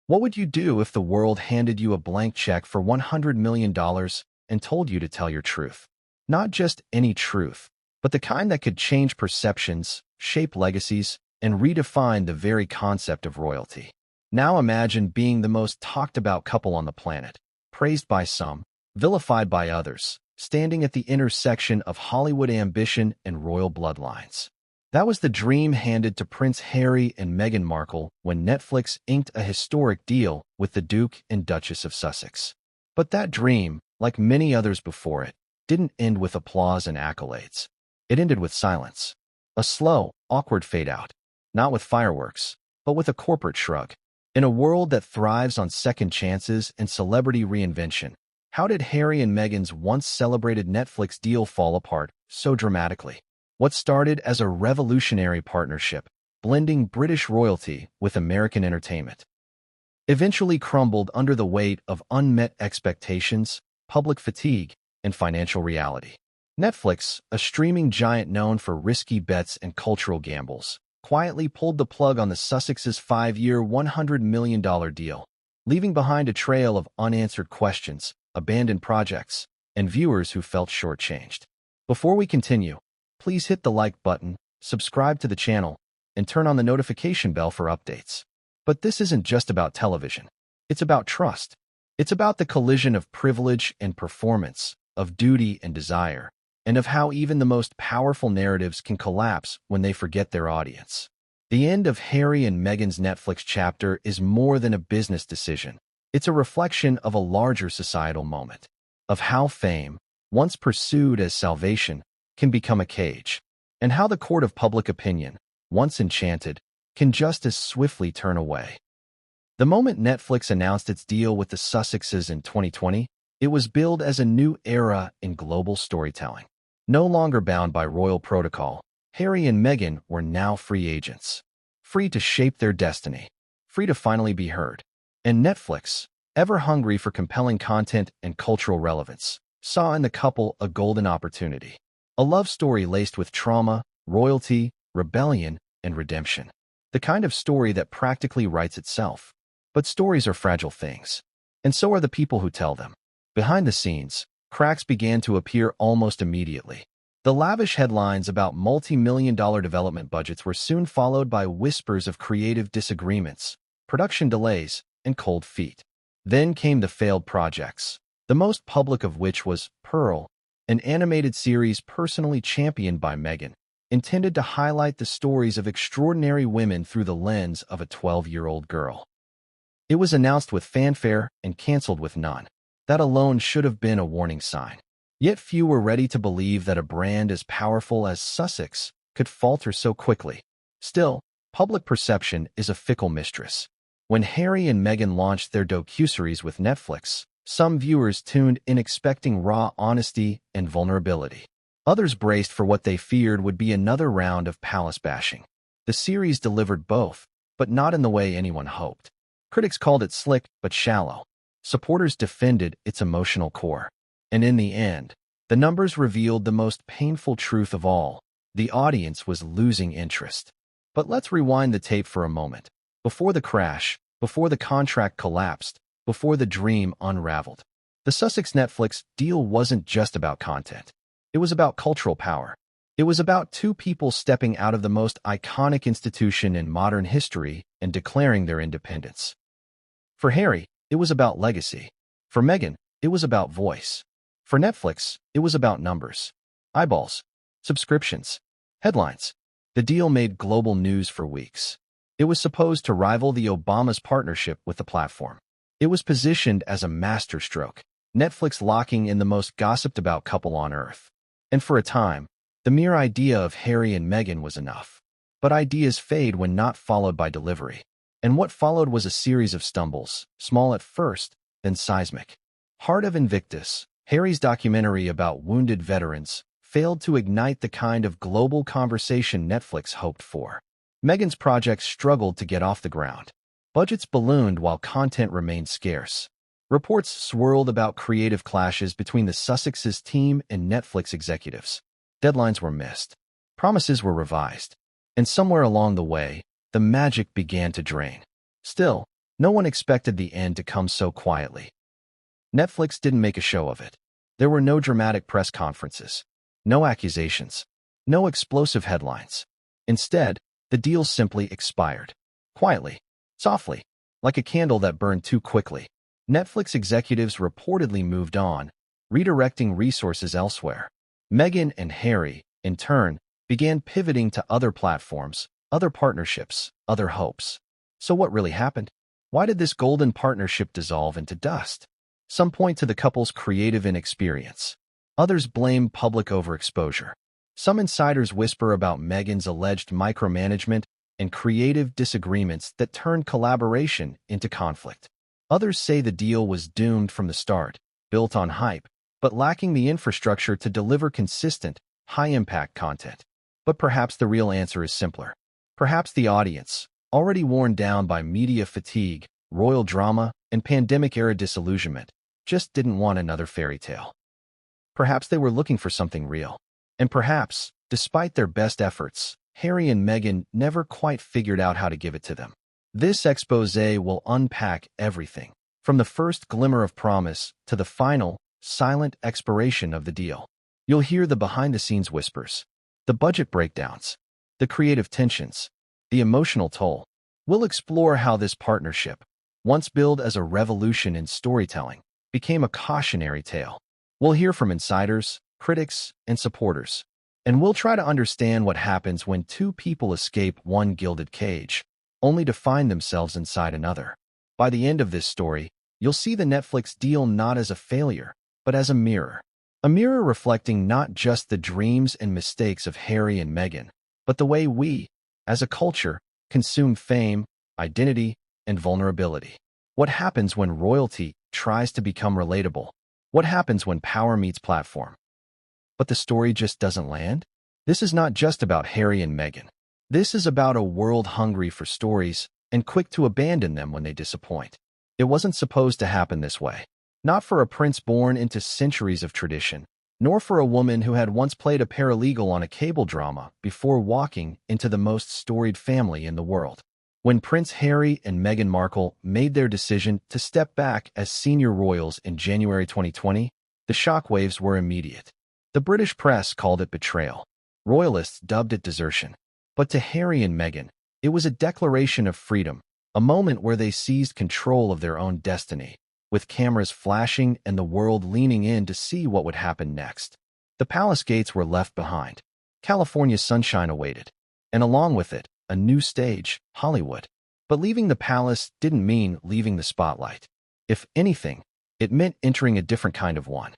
What would you do if the world handed you a blank check for $100 million and told you to tell your truth? Not just any truth, but the kind that could change perceptions, shape legacies, and redefine the very concept of royalty. Now imagine being the most talked about couple on the planet, praised by some, vilified by others, standing at the intersection of Hollywood ambition and royal bloodlines. That was the dream handed to Prince Harry and Meghan Markle when Netflix inked a historic deal with the Duke and Duchess of Sussex. But that dream, like many others before it, didn't end with applause and accolades. It ended with silence. A slow, awkward fade-out. Not with fireworks, but with a corporate shrug. In a world that thrives on second chances and celebrity reinvention, how did Harry and Meghan's once celebrated Netflix deal fall apart so dramatically? What started as a revolutionary partnership, blending British royalty with American entertainment, eventually crumbled under the weight of unmet expectations, public fatigue, and financial reality. Netflix, a streaming giant known for risky bets and cultural gambles, quietly pulled the plug on the Sussexes' 5-year, $100 million deal, leaving behind a trail of unanswered questions, abandoned projects, and viewers who felt shortchanged. Before we continue, please hit the like button, subscribe to the channel, and turn on the notification bell for updates. But this isn't just about television. It's about trust. It's about the collision of privilege and performance, of duty and desire, and of how even the most powerful narratives can collapse when they forget their audience. The end of Harry and Meghan's Netflix chapter is more than a business decision. It's a reflection of a larger societal moment, of how fame, once pursued as salvation, can become a cage, and how the court of public opinion, once enchanted, can just as swiftly turn away. The moment Netflix announced its deal with the Sussexes in 2020, it was billed as a new era in global storytelling. No longer bound by royal protocol, Harry and Meghan were now free agents, free to shape their destiny, free to finally be heard. And Netflix, ever hungry for compelling content and cultural relevance, saw in the couple a golden opportunity. A love story laced with trauma, royalty, rebellion, and redemption. The kind of story that practically writes itself. But stories are fragile things. And so are the people who tell them. Behind the scenes, cracks began to appear almost immediately. The lavish headlines about multi-million-dollar development budgets were soon followed by whispers of creative disagreements, production delays, and cold feet. Then came the failed projects, the most public of which was Pearl, an animated series personally championed by Meghan, intended to highlight the stories of extraordinary women through the lens of a 12-year-old girl. It was announced with fanfare and canceled with none. That alone should have been a warning sign. Yet few were ready to believe that a brand as powerful as Sussex could falter so quickly. Still, public perception is a fickle mistress. When Harry and Meghan launched their docuseries with Netflix, some viewers tuned in expecting raw honesty and vulnerability. Others braced for what they feared would be another round of palace bashing. The series delivered both, but not in the way anyone hoped. Critics called it slick but shallow. Supporters defended its emotional core. And in the end, the numbers revealed the most painful truth of all. The audience was losing interest. But let's rewind the tape for a moment. Before the crash, before the contract collapsed, before the dream unraveled, the Sussex Netflix deal wasn't just about content. It was about cultural power. It was about two people stepping out of the most iconic institution in modern history and declaring their independence. For Harry, it was about legacy. For Meghan, it was about voice. For Netflix, it was about numbers, eyeballs, subscriptions, headlines. The deal made global news for weeks. It was supposed to rival the Obama's partnership with the platform. It was positioned as a masterstroke, Netflix locking in the most gossiped-about couple on Earth. And for a time, the mere idea of Harry and Meghan was enough. But ideas fade when not followed by delivery. And what followed was a series of stumbles, small at first, then seismic. Heart of Invictus, Harry's documentary about wounded veterans, failed to ignite the kind of global conversation Netflix hoped for. Meghan's projects struggled to get off the ground. Budgets ballooned while content remained scarce. Reports swirled about creative clashes between the Sussexes team and Netflix executives. Deadlines were missed. Promises were revised. And somewhere along the way, the magic began to drain. Still, No one expected the end to come so quietly. Netflix didn't make a show of it. There were no dramatic press conferences, no accusations, no explosive headlines. Instead, the deal simply expired. Quietly, softly, like a candle that burned too quickly. Netflix executives reportedly moved on, redirecting resources elsewhere. Meghan and Harry, in turn, began pivoting to other platforms, other partnerships, other hopes. So what really happened? Why did this golden partnership dissolve into dust? Some point to the couple's creative inexperience. Others blame public overexposure. Some insiders whisper about Meghan's alleged micromanagement and creative disagreements that turned collaboration into conflict. Others say the deal was doomed from the start, built on hype, but lacking the infrastructure to deliver consistent, high-impact content. But perhaps the real answer is simpler. Perhaps the audience, already worn down by media fatigue, royal drama, and pandemic-era disillusionment, just didn't want another fairy tale. Perhaps they were looking for something real. And perhaps, despite their best efforts, Harry and Meghan never quite figured out how to give it to them. This exposé will unpack everything, from the first glimmer of promise to the final, silent expiration of the deal. You'll hear the behind-the-scenes whispers, the budget breakdowns, the creative tensions, the emotional toll. We'll explore how this partnership, once billed as a revolution in storytelling, became a cautionary tale. We'll hear from insiders, critics, and supporters, and we'll try to understand what happens when two people escape one gilded cage, only to find themselves inside another. By the end of this story, you'll see the Netflix deal not as a failure, but as a mirror. A mirror reflecting not just the dreams and mistakes of Harry and Meghan, but the way we, as a culture, consume fame, identity, and vulnerability. What happens when royalty tries to become relatable? What happens when power meets platform? But the story just doesn't land? This is not just about Harry and Meghan. This is about a world hungry for stories and quick to abandon them when they disappoint. It wasn't supposed to happen this way. Not for a prince born into centuries of tradition, nor for a woman who had once played a paralegal on a cable drama before walking into the most storied family in the world. When Prince Harry and Meghan Markle made their decision to step back as senior royals in January 2020, the shockwaves were immediate. The British press called it betrayal. Royalists dubbed it desertion. But to Harry and Meghan, it was a declaration of freedom, a moment where they seized control of their own destiny, with cameras flashing and the world leaning in to see what would happen next. The palace gates were left behind. California's sunshine awaited, and along with it, a new stage, Hollywood. But leaving the palace didn't mean leaving the spotlight. If anything, it meant entering a different kind of one.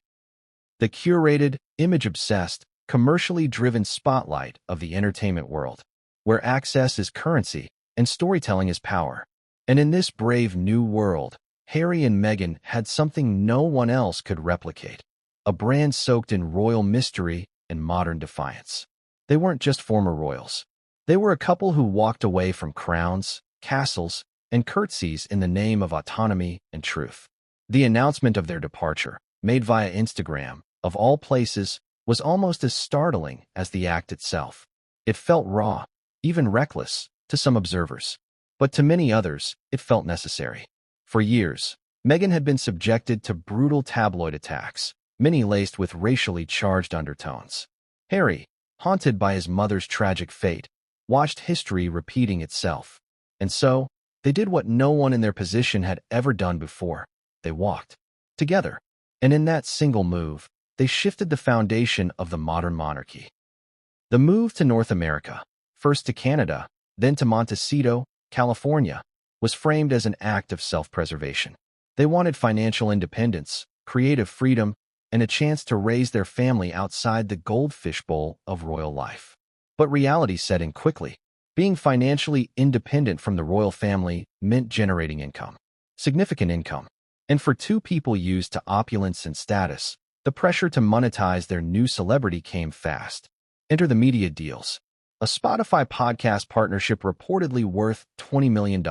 The curated, image-obsessed, commercially driven spotlight of the entertainment world, where access is currency and storytelling is power. And in this brave new world, Harry and Meghan had something no one else could replicate, a brand soaked in royal mystery and modern defiance. They weren't just former royals. They were a couple who walked away from crowns, castles, and curtsies in the name of autonomy and truth. The announcement of their departure, made via Instagram, of all places, was almost as startling as the act itself. It felt raw, even reckless, to some observers. But to many others, it felt necessary. For years, Meghan had been subjected to brutal tabloid attacks, many laced with racially charged undertones. Harry, haunted by his mother's tragic fate, watched history repeating itself. And so, they did what no one in their position had ever done before. They walked together. And in that single move, they shifted the foundation of the modern monarchy. The move to North America, first to Canada, then to Montecito, California, was framed as an act of self-preservation. They wanted financial independence, creative freedom, and a chance to raise their family outside the goldfish bowl of royal life. But reality set in quickly. Being financially independent from the royal family meant generating income, significant income. And for two people used to opulence and status, the pressure to monetize their new celebrity came fast. Enter the media deals. A Spotify podcast partnership reportedly worth $20 million.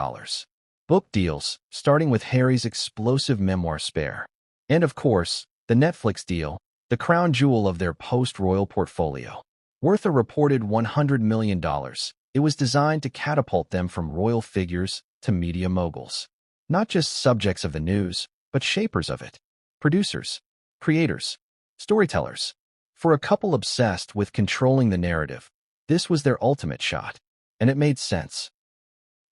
Book deals, starting with Harry's explosive memoir Spare. And of course, the Netflix deal, the crown jewel of their post-royal portfolio. Worth a reported $100 million, it was designed to catapult them from royal figures to media moguls. Not just subjects of the news, but shapers of it. Producers, creators, storytellers. For a couple obsessed with controlling the narrative, this was their ultimate shot. And it made sense.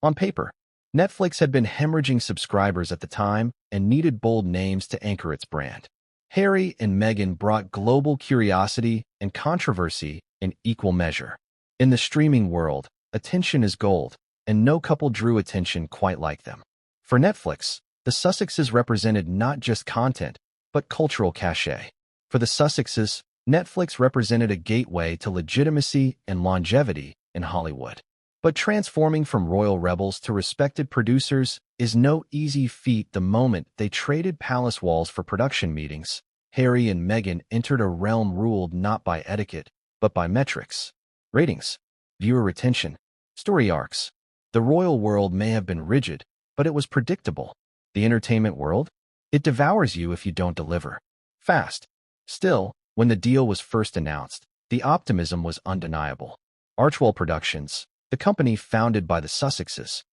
On paper, Netflix had been hemorrhaging subscribers at the time and needed bold names to anchor its brand. Harry and Meghan brought global curiosity and controversy in equal measure. In the streaming world, attention is gold, and no couple drew attention quite like them. For Netflix, the Sussexes represented not just content, but cultural cachet. For the Sussexes, Netflix represented a gateway to legitimacy and longevity in Hollywood. But transforming from royal rebels to respected producers is no easy feat. The moment they traded palace walls for production meetings, Harry and Meghan entered a realm ruled not by etiquette, but by metrics. Ratings, viewer retention, story arcs. The royal world may have been rigid, but it was predictable. The entertainment world? It devours you if you don't deliver. Fast. Still, when the deal was first announced, the optimism was undeniable. Archwell Productions, the company founded by the Sussexes,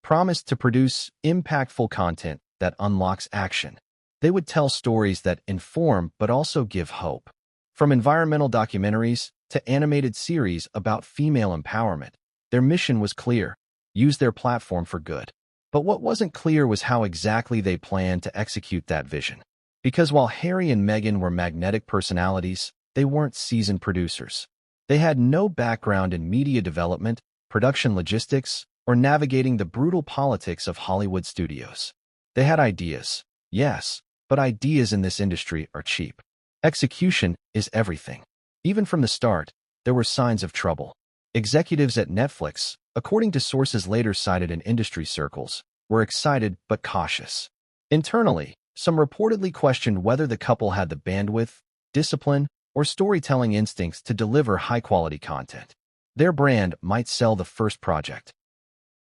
promised to produce impactful content that unlocks action. They would tell stories that inform but also give hope. From environmental documentaries to animated series about female empowerment, their mission was clear: use their platform for good. But what wasn't clear was how exactly they planned to execute that vision. Because while Harry and Meghan were magnetic personalities, they weren't seasoned producers. They had no background in media development, production logistics, or navigating the brutal politics of Hollywood studios. They had ideas, yes, but ideas in this industry are cheap. Execution is everything. Even from the start, there were signs of trouble. Executives at Netflix, according to sources later cited in industry circles, were excited but cautious. Internally, some reportedly questioned whether the couple had the bandwidth, discipline, or storytelling instincts to deliver high-quality content. Their brand might sell the first project.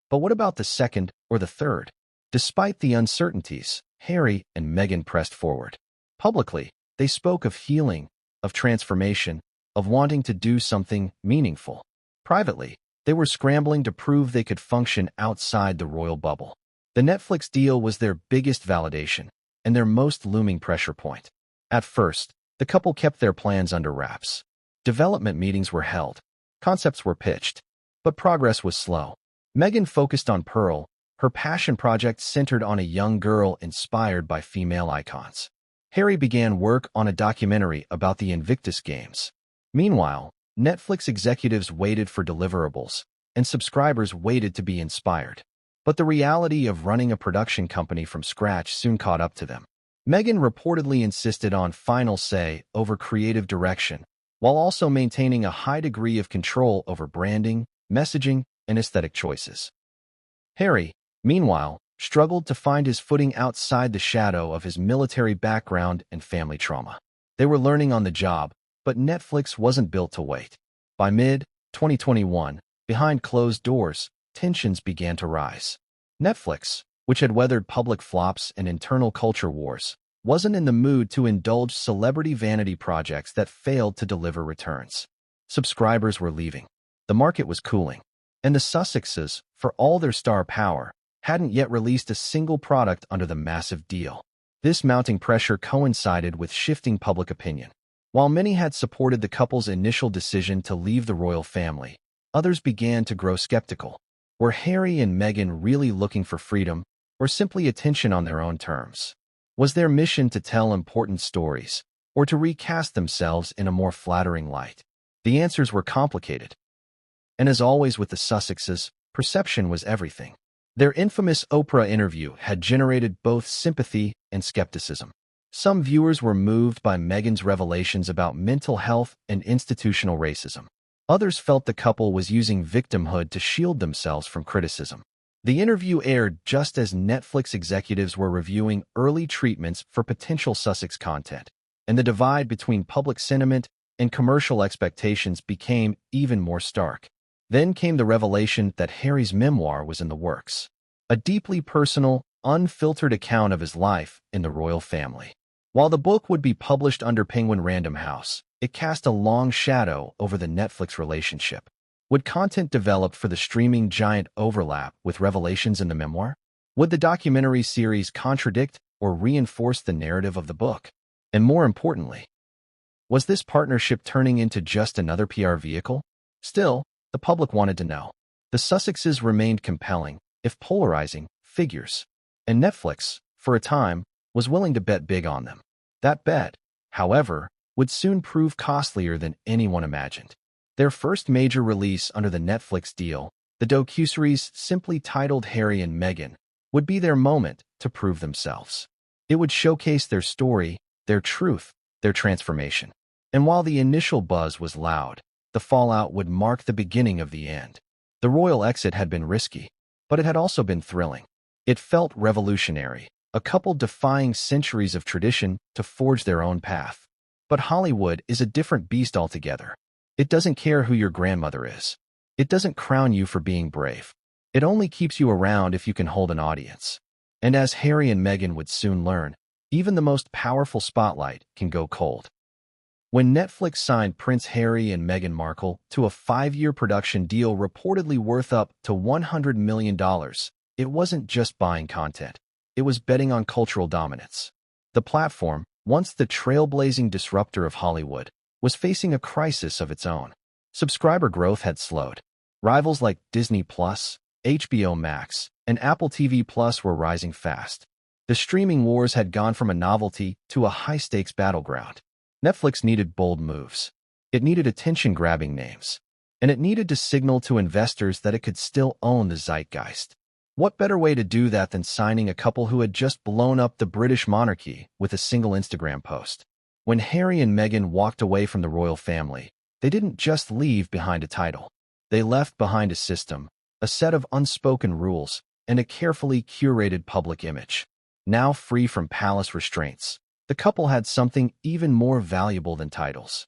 But what about the second or the third? Despite the uncertainties, Harry and Meghan pressed forward. Publicly, they spoke of healing, of transformation, of wanting to do something meaningful. Privately, they were scrambling to prove they could function outside the royal bubble. The Netflix deal was their biggest validation and their most looming pressure point. At first, the couple kept their plans under wraps. Development meetings were held. Concepts were pitched. But progress was slow. Meghan focused on Pearl, her passion project centered on a young girl inspired by female icons. Harry began work on a documentary about the Invictus Games. Meanwhile, Netflix executives waited for deliverables, and subscribers waited to be inspired. But the reality of running a production company from scratch soon caught up to them. Meghan reportedly insisted on final say over creative direction, while also maintaining a high degree of control over branding, messaging, and aesthetic choices. Harry, meanwhile, struggled to find his footing outside the shadow of his military background and family trauma. They were learning on the job, but Netflix wasn't built to wait. By mid-2021, behind closed doors, tensions began to rise. Netflix, which had weathered public flops and internal culture wars, wasn't in the mood to indulge celebrity vanity projects that failed to deliver returns. Subscribers were leaving. The market was cooling. And the Sussexes, for all their star power, hadn't yet released a single product under the massive deal. This mounting pressure coincided with shifting public opinion. While many had supported the couple's initial decision to leave the royal family, others began to grow skeptical. Were Harry and Meghan really looking for freedom, or simply attention on their own terms? Was their mission to tell important stories, or to recast themselves in a more flattering light? The answers were complicated. And as always with the Sussexes, perception was everything. Their infamous Oprah interview had generated both sympathy and skepticism. Some viewers were moved by Meghan's revelations about mental health and institutional racism. Others felt the couple was using victimhood to shield themselves from criticism. The interview aired just as Netflix executives were reviewing early treatments for potential Sussex content, and the divide between public sentiment and commercial expectations became even more stark. Then came the revelation that Harry's memoir was in the works. A deeply personal, unfiltered account of his life in the royal family. While the book would be published under Penguin Random House, it cast a long shadow over the Netflix relationship. Would content developed for the streaming giant overlap with revelations in the memoir? Would the documentary series contradict or reinforce the narrative of the book? And more importantly, was this partnership turning into just another PR vehicle? Still, the public wanted to know. The Sussexes remained compelling, if polarizing, figures, and Netflix, for a time, was willing to bet big on them. That bet, however, would soon prove costlier than anyone imagined. Their first major release under the Netflix deal, the docuseries simply titled Harry and Meghan, would be their moment to prove themselves. It would showcase their story, their truth, their transformation. And while the initial buzz was loud, the fallout would mark the beginning of the end. The royal exit had been risky, but it had also been thrilling. It felt revolutionary, a couple defying centuries of tradition to forge their own path. But Hollywood is a different beast altogether. It doesn't care who your grandmother is. It doesn't crown you for being brave. It only keeps you around if you can hold an audience. And as Harry and Meghan would soon learn, even the most powerful spotlight can go cold. When Netflix signed Prince Harry and Meghan Markle to a 5-year production deal reportedly worth up to $100 million, it wasn't just buying content. It was betting on cultural dominance. The platform, once the trailblazing disruptor of Hollywood, was facing a crisis of its own. Subscriber growth had slowed. Rivals like Disney+, HBO Max, and Apple TV Plus were rising fast. The streaming wars had gone from a novelty to a high-stakes battleground. Netflix needed bold moves. It needed attention-grabbing names. And it needed to signal to investors that it could still own the zeitgeist. What better way to do that than signing a couple who had just blown up the British monarchy with a single Instagram post? When Harry and Meghan walked away from the royal family, they didn't just leave behind a title. They left behind a system, a set of unspoken rules, and a carefully curated public image. Now free from palace restraints, the couple had something even more valuable than titles.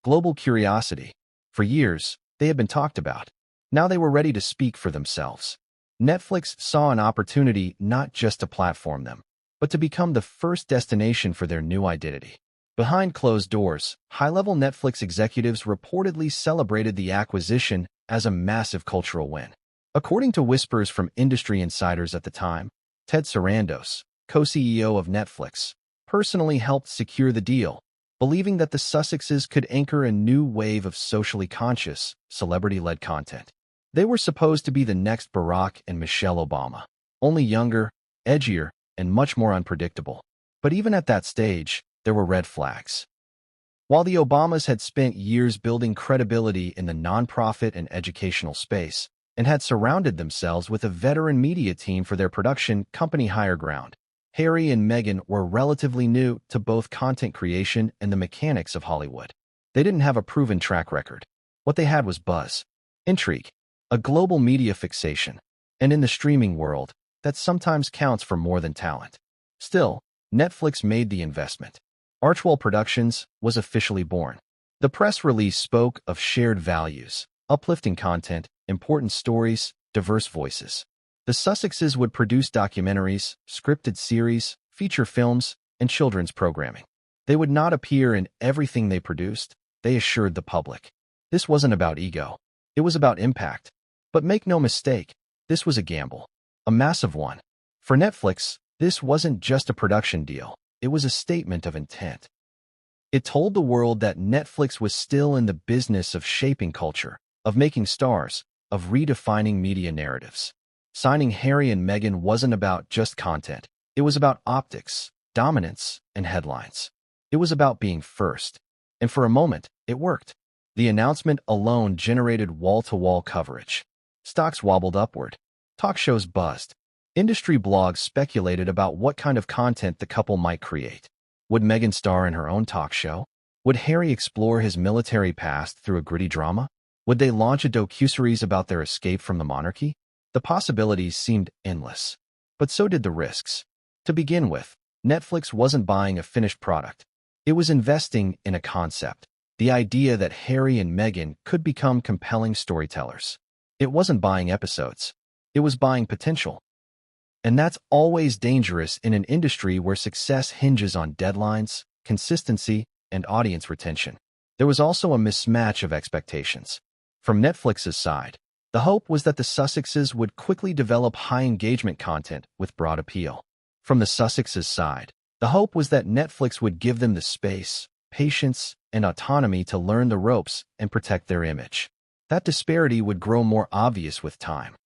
Global curiosity. For years, they had been talked about. Now they were ready to speak for themselves. Netflix saw an opportunity not just to platform them, but to become the first destination for their new identity. Behind closed doors, high-level Netflix executives reportedly celebrated the acquisition as a massive cultural win. According to whispers from industry insiders at the time, Ted Sarandos, co-CEO of Netflix, personally helped secure the deal, believing that the Sussexes could anchor a new wave of socially conscious, celebrity-led content. They were supposed to be the next Barack and Michelle Obama, only younger, edgier, and much more unpredictable. But even at that stage, there were red flags. While the Obamas had spent years building credibility in the nonprofit and educational space, and had surrounded themselves with a veteran media team for their production company Higher Ground, Harry and Meghan were relatively new to both content creation and the mechanics of Hollywood. They didn't have a proven track record. What they had was buzz, intrigue, a global media fixation, and in the streaming world, that sometimes counts for more than talent. Still, Netflix made the investment. Archwell Productions was officially born. The press release spoke of shared values, uplifting content, important stories, diverse voices. The Sussexes would produce documentaries, scripted series, feature films, and children's programming. They would not appear in everything they produced, they assured the public. This wasn't about ego. It was about impact. But make no mistake, this was a gamble. A massive one. For Netflix, this wasn't just a production deal. It was a statement of intent. It told the world that Netflix was still in the business of shaping culture, of making stars, of redefining media narratives. Signing Harry and Meghan wasn't about just content. It was about optics, dominance, and headlines. It was about being first. And for a moment, it worked. The announcement alone generated wall-to-wall coverage. Stocks wobbled upward. Talk shows buzzed. Industry blogs speculated about what kind of content the couple might create. Would Meghan star in her own talk show? Would Harry explore his military past through a gritty drama? Would they launch a docuseries about their escape from the monarchy? The possibilities seemed endless. But so did the risks. To begin with, Netflix wasn't buying a finished product. It was investing in a concept, the idea that Harry and Meghan could become compelling storytellers. It wasn't buying episodes. It was buying potential. And that's always dangerous in an industry where success hinges on deadlines, consistency, and audience retention. There was also a mismatch of expectations. From Netflix's side, The hope was that the Sussexes would quickly develop high-engagement content with broad appeal. From the Sussexes' side, the hope was that Netflix would give them the space, patience, and autonomy to learn the ropes and protect their image. That disparity would grow more obvious with time.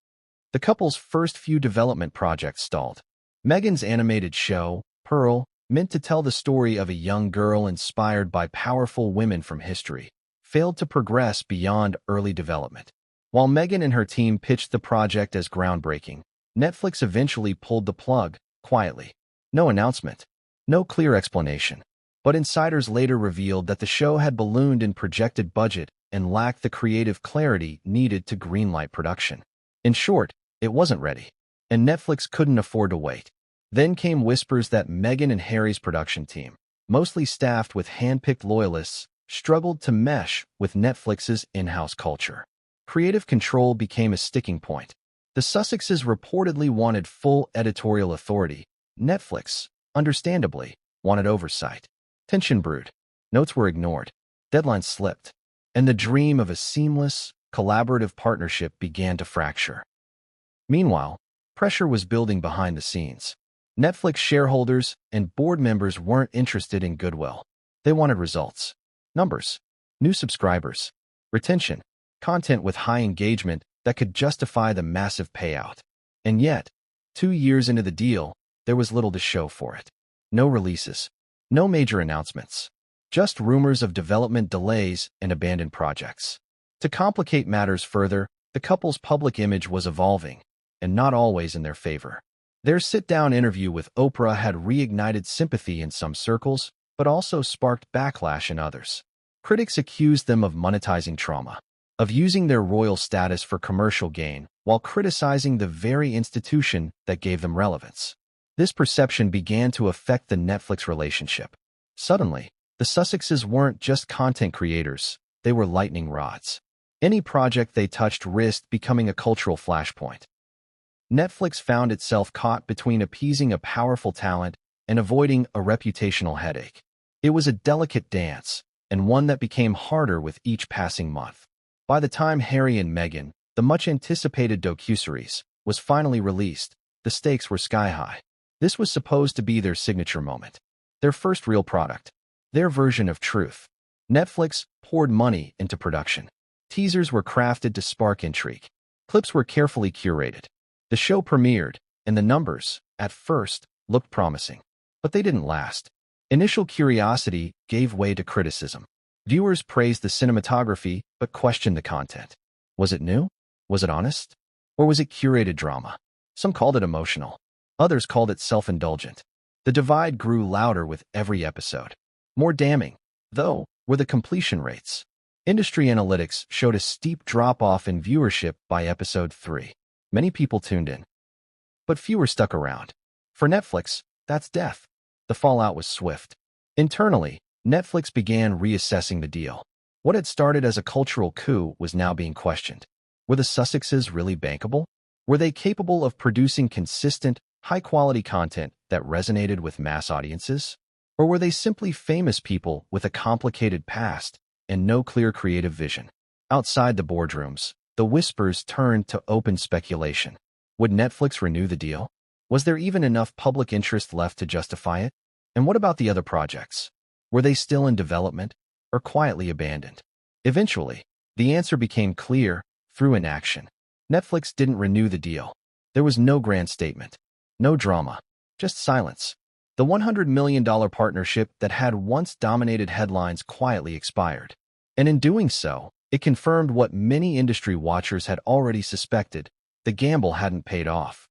The couple's first few development projects stalled. Meghan's animated show, Pearl, meant to tell the story of a young girl inspired by powerful women from history, failed to progress beyond early development. While Meghan and her team pitched the project as groundbreaking, Netflix eventually pulled the plug, quietly. No announcement, no clear explanation. But insiders later revealed that the show had ballooned in projected budget and lacked the creative clarity needed to greenlight production. In short, it wasn't ready, and Netflix couldn't afford to wait. Then came whispers that Meghan and Harry's production team, mostly staffed with hand-picked loyalists, struggled to mesh with Netflix's in-house culture. Creative control became a sticking point. The Sussexes reportedly wanted full editorial authority. Netflix, understandably, wanted oversight. Tension brewed. Notes were ignored. Deadlines slipped. And the dream of a seamless, collaborative partnership began to fracture. Meanwhile, pressure was building behind the scenes. Netflix shareholders and board members weren't interested in goodwill. They wanted results. Numbers. New subscribers. Retention. Content with high engagement that could justify the massive payout. And yet, 2 years into the deal, there was little to show for it. No releases. No major announcements. Just rumors of development delays and abandoned projects. To complicate matters further, the couple's public image was evolving, and not always in their favor. Their sit-down interview with Oprah had reignited sympathy in some circles, but also sparked backlash in others. Critics accused them of monetizing trauma, of using their royal status for commercial gain, while criticizing the very institution that gave them relevance. This perception began to affect the Netflix relationship. Suddenly, the Sussexes weren't just content creators, they were lightning rods. Any project they touched risked becoming a cultural flashpoint. Netflix found itself caught between appeasing a powerful talent and avoiding a reputational headache. It was a delicate dance, and one that became harder with each passing month. By the time Harry and Meghan, the much-anticipated docuseries, was finally released, the stakes were sky-high. This was supposed to be their signature moment, their first real product, their version of truth. Netflix poured money into production. Teasers were crafted to spark intrigue. Clips were carefully curated. The show premiered, and the numbers, at first, looked promising. But they didn't last. Initial curiosity gave way to criticism. Viewers praised the cinematography, but questioned the content. Was it new? Was it honest? Or was it curated drama? Some called it emotional. Others called it self-indulgent. The divide grew louder with every episode. More damning, though, were the completion rates. Industry analytics showed a steep drop-off in viewership by episode 3. Many people tuned in, but fewer stuck around. For Netflix, that's death. The fallout was swift. Internally, Netflix began reassessing the deal. What had started as a cultural coup was now being questioned. Were the Sussexes really bankable? Were they capable of producing consistent, high-quality content that resonated with mass audiences? Or were they simply famous people with a complicated past and no clear creative vision? Outside the boardrooms, the whispers turned to open speculation. Would Netflix renew the deal? Was there even enough public interest left to justify it? And what about the other projects? Were they still in development or quietly abandoned? Eventually, the answer became clear through inaction. Netflix didn't renew the deal. There was no grand statement, no drama, just silence. The $100 million partnership that had once dominated headlines quietly expired. And in doing so, it confirmed what many industry watchers had already suspected: the gamble hadn't paid off.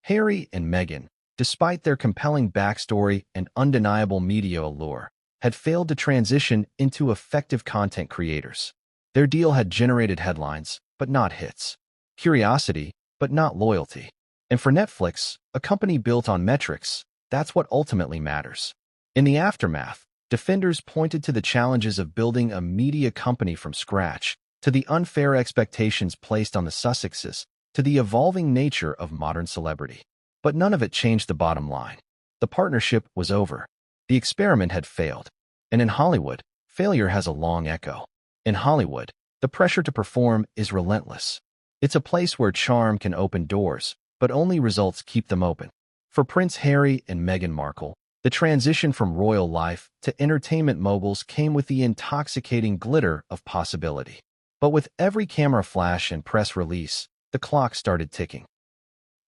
Harry and Meghan, despite their compelling backstory and undeniable media allure, had failed to transition into effective content creators. Their deal had generated headlines, but not hits. Curiosity, but not loyalty. And for Netflix, a company built on metrics, that's what ultimately matters. In the aftermath, defenders pointed to the challenges of building a media company from scratch, to the unfair expectations placed on the Sussexes, to the evolving nature of modern celebrity. But none of it changed the bottom line. The partnership was over. The experiment had failed. And in Hollywood, failure has a long echo. In Hollywood, the pressure to perform is relentless. It's a place where charm can open doors, but only results keep them open. For Prince Harry and Meghan Markle, the transition from royal life to entertainment moguls came with the intoxicating glitter of possibility. But with every camera flash and press release, the clock started ticking.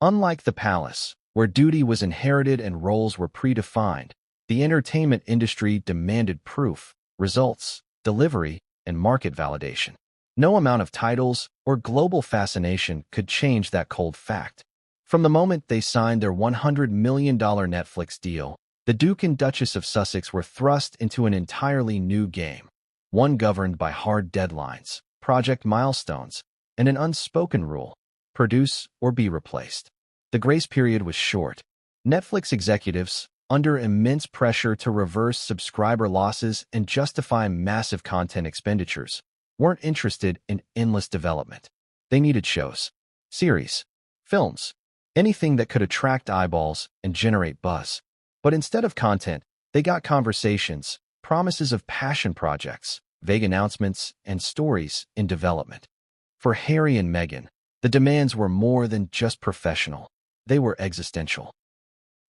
Unlike the palace, where duty was inherited and roles were predefined, the entertainment industry demanded proof, results, delivery, and market validation. No amount of titles or global fascination could change that cold fact. From the moment they signed their $100 million Netflix deal, the Duke and Duchess of Sussex were thrust into an entirely new game, one governed by hard deadlines, project milestones, and an unspoken rule: produce or be replaced. The grace period was short. Netflix executives, under immense pressure to reverse subscriber losses and justify massive content expenditures, weren't interested in endless development. They needed shows, series, films, anything that could attract eyeballs and generate buzz. But instead of content, they got conversations, promises of passion projects, vague announcements, and stories in development. For Harry and Meghan, the demands were more than just professional. They were existential.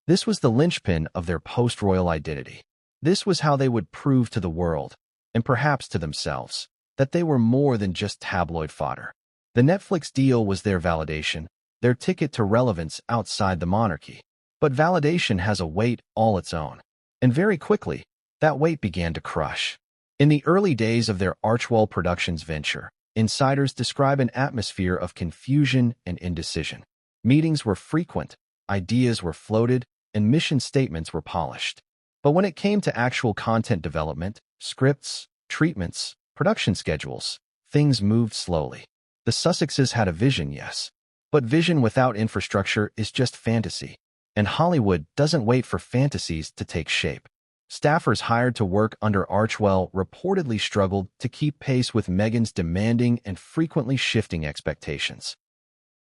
This was the linchpin of their post-royal identity. This was how they would prove to the world, and perhaps to themselves, that they were more than just tabloid fodder. The Netflix deal was their validation, their ticket to relevance outside the monarchy. But validation has a weight all its own. And very quickly, that weight began to crush. In the early days of their Archwell Productions venture, insiders describe an atmosphere of confusion and indecision. Meetings were frequent, ideas were floated, and mission statements were polished. But when it came to actual content development, scripts, treatments, production schedules, things moved slowly. The Sussexes had a vision, yes. But vision without infrastructure is just fantasy. And Hollywood doesn't wait for fantasies to take shape. Staffers hired to work under Archwell reportedly struggled to keep pace with Meghan's demanding and frequently shifting expectations.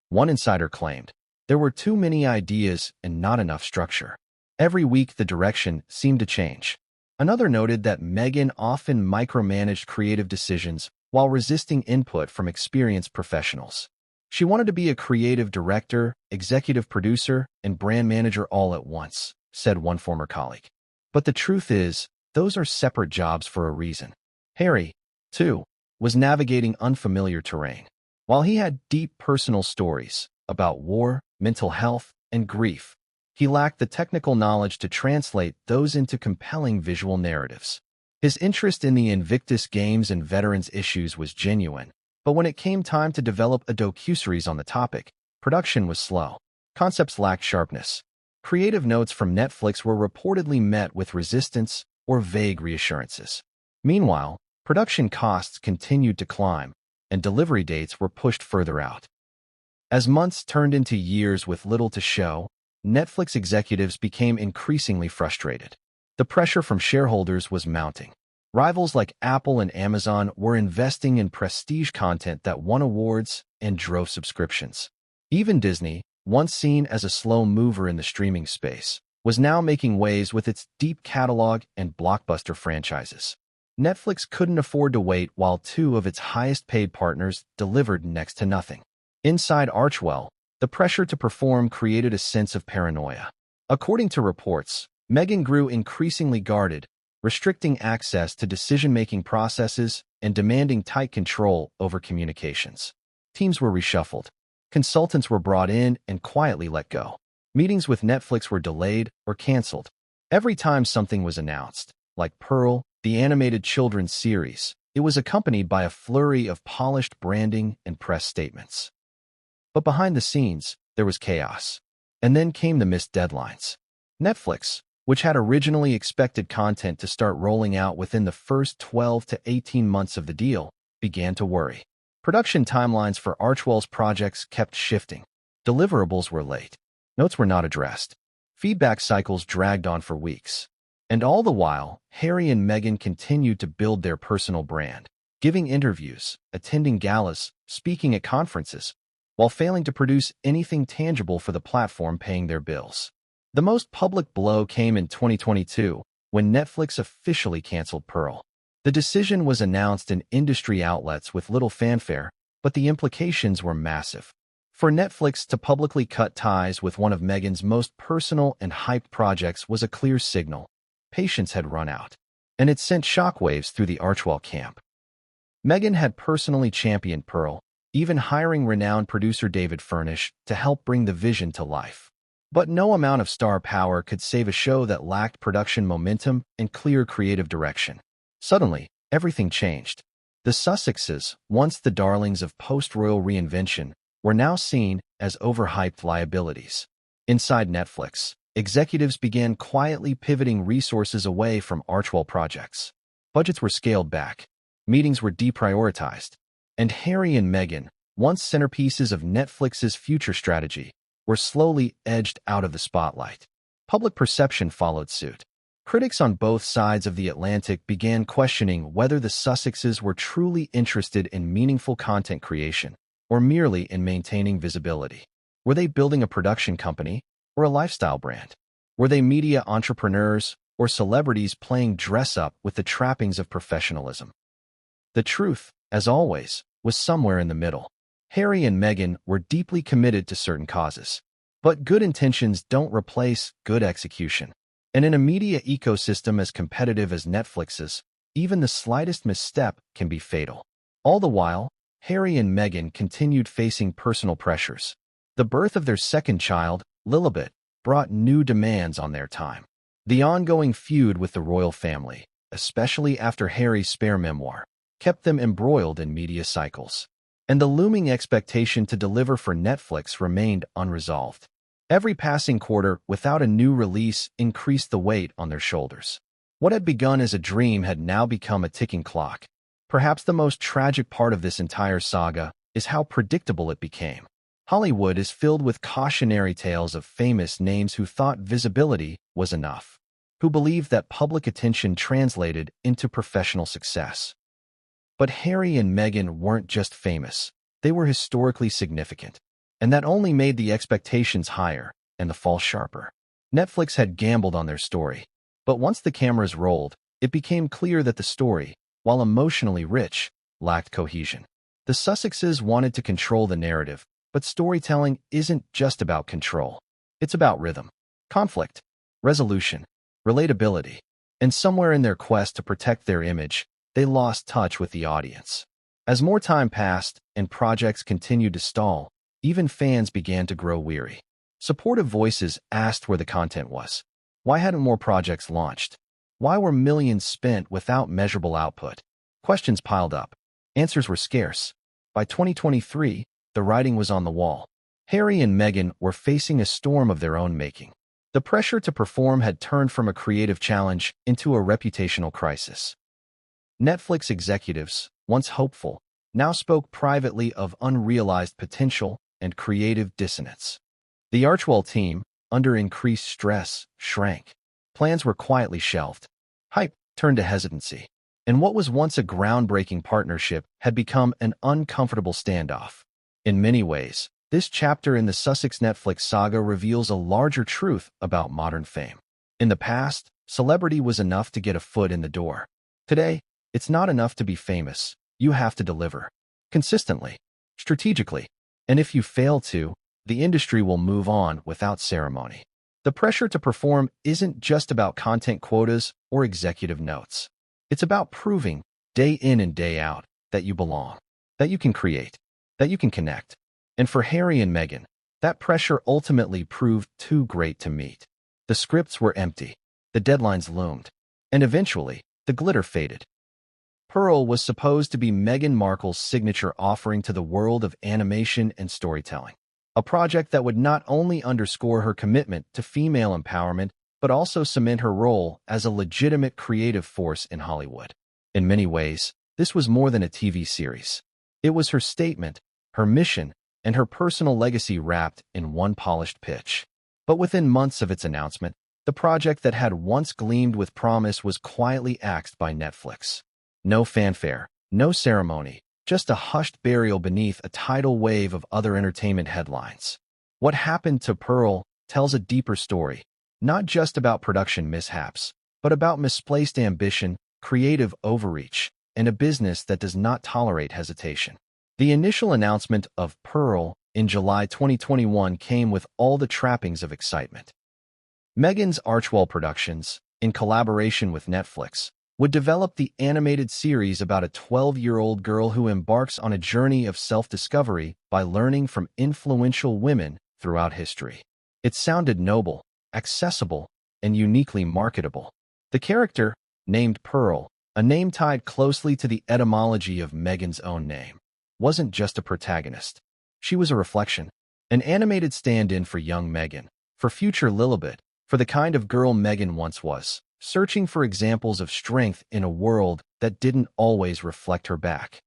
One insider claimed, there were too many ideas and not enough structure. Every week the direction seemed to change. Another noted that Meghan often micromanaged creative decisions while resisting input from experienced professionals. She wanted to be a creative director, executive producer, and brand manager all at once, said one former colleague. But the truth is, those are separate jobs for a reason. Harry, too, was navigating unfamiliar terrain. While he had deep personal stories about war, mental health, and grief, he lacked the technical knowledge to translate those into compelling visual narratives. His interest in the Invictus Games and veterans issues was genuine, but when it came time to develop a docuseries on the topic, production was slow. Concepts lacked sharpness. Creative notes from Netflix were reportedly met with resistance or vague reassurances. Meanwhile, production costs continued to climb, and delivery dates were pushed further out. As months turned into years with little to show, Netflix executives became increasingly frustrated. The pressure from shareholders was mounting. Rivals like Apple and Amazon were investing in prestige content that won awards and drove subscriptions. Even Disney, once seen as a slow mover in the streaming space, was now making waves with its deep catalog and blockbuster franchises. Netflix couldn't afford to wait while two of its highest-paid partners delivered next to nothing. Inside Archwell, the pressure to perform created a sense of paranoia. According to reports, Meghan grew increasingly guarded, restricting access to decision-making processes and demanding tight control over communications. Teams were reshuffled. Consultants were brought in and quietly let go. Meetings with Netflix were delayed or canceled. Every time something was announced, like Pearl, the animated children's series, it was accompanied by a flurry of polished branding and press statements. But behind the scenes, there was chaos. And then came the missed deadlines. Netflix, which had originally expected content to start rolling out within the first 12 to 18 months of the deal, began to worry. Production timelines for Archwell's projects kept shifting. Deliverables were late. Notes were not addressed. Feedback cycles dragged on for weeks. And all the while, Harry and Meghan continued to build their personal brand, giving interviews, attending galas, speaking at conferences, while failing to produce anything tangible for the platform paying their bills. The most public blow came in 2022, when Netflix officially canceled Pearl. The decision was announced in industry outlets with little fanfare, but the implications were massive. For Netflix to publicly cut ties with one of Meghan's most personal and hyped projects was a clear signal. Patience had run out, and it sent shockwaves through the Archewell camp. Meghan had personally championed Pearl, even hiring renowned producer David Furnish to help bring the vision to life. But no amount of star power could save a show that lacked production momentum and clear creative direction. Suddenly, everything changed. The Sussexes, once the darlings of post-royal reinvention, were now seen as overhyped liabilities. Inside Netflix, executives began quietly pivoting resources away from Archewell projects. Budgets were scaled back, meetings were deprioritized, and Harry and Meghan, once centerpieces of Netflix's future strategy, were slowly edged out of the spotlight. Public perception followed suit. Critics on both sides of the Atlantic began questioning whether the Sussexes were truly interested in meaningful content creation or merely in maintaining visibility. Were they building a production company or a lifestyle brand? Were they media entrepreneurs or celebrities playing dress-up with the trappings of professionalism? The truth, as always, was somewhere in the middle. Harry and Meghan were deeply committed to certain causes. But good intentions don't replace good execution. And in a media ecosystem as competitive as Netflix's, even the slightest misstep can be fatal. All the while, Harry and Meghan continued facing personal pressures. The birth of their second child, Lilibet, brought new demands on their time. The ongoing feud with the royal family, especially after Harry's spare memoir, kept them embroiled in media cycles. And the looming expectation to deliver for Netflix remained unresolved. Every passing quarter without a new release increased the weight on their shoulders. What had begun as a dream had now become a ticking clock. Perhaps the most tragic part of this entire saga is how predictable it became. Hollywood is filled with cautionary tales of famous names who thought visibility was enough, who believed that public attention translated into professional success. But Harry and Meghan weren't just famous, they were historically significant. And that only made the expectations higher and the fall sharper. Netflix had gambled on their story, but once the cameras rolled, it became clear that the story, while emotionally rich, lacked cohesion. The Sussexes wanted to control the narrative, but storytelling isn't just about control. It's about rhythm, conflict, resolution, relatability. And somewhere in their quest to protect their image, they lost touch with the audience. As more time passed and projects continued to stall, even fans began to grow weary. Supportive voices asked where the content was. Why hadn't more projects launched? Why were millions spent without measurable output? Questions piled up. Answers were scarce. By 2023, the writing was on the wall. Harry and Meghan were facing a storm of their own making. The pressure to perform had turned from a creative challenge into a reputational crisis. Netflix executives, once hopeful, now spoke privately of unrealized potential and creative dissonance. The Archewell team, under increased stress, shrank. Plans were quietly shelved. Hype turned to hesitancy. And what was once a groundbreaking partnership had become an uncomfortable standoff. In many ways, this chapter in the Sussex Netflix saga reveals a larger truth about modern fame. In the past, celebrity was enough to get a foot in the door. Today, it's not enough to be famous. You have to deliver. Consistently. Strategically. And if you fail to, the industry will move on without ceremony. The pressure to perform isn't just about content quotas or executive notes. It's about proving, day in and day out, that you belong, that you can create, that you can connect. And for Harry and Meghan, that pressure ultimately proved too great to meet. The scripts were empty, the deadlines loomed, and eventually, the glitter faded. Pearl was supposed to be Meghan Markle's signature offering to the world of animation and storytelling. A project that would not only underscore her commitment to female empowerment, but also cement her role as a legitimate creative force in Hollywood. In many ways, this was more than a TV series. It was her statement, her mission, and her personal legacy wrapped in one polished pitch. But within months of its announcement, the project that had once gleamed with promise was quietly axed by Netflix. No fanfare, no ceremony, just a hushed burial beneath a tidal wave of other entertainment headlines. What happened to Pearl tells a deeper story, not just about production mishaps, but about misplaced ambition, creative overreach, and a business that does not tolerate hesitation. The initial announcement of Pearl in July 2021 came with all the trappings of excitement. Meghan's Archwell Productions, in collaboration with Netflix, would develop the animated series about a 12-year-old girl who embarks on a journey of self-discovery by learning from influential women throughout history. It sounded noble, accessible, and uniquely marketable. The character, named Pearl, a name tied closely to the etymology of Meghan's own name, wasn't just a protagonist. She was a reflection, an animated stand-in for young Meghan, for future Lilibet, for the kind of girl Meghan once was, searching for examples of strength in a world that didn't always reflect her back.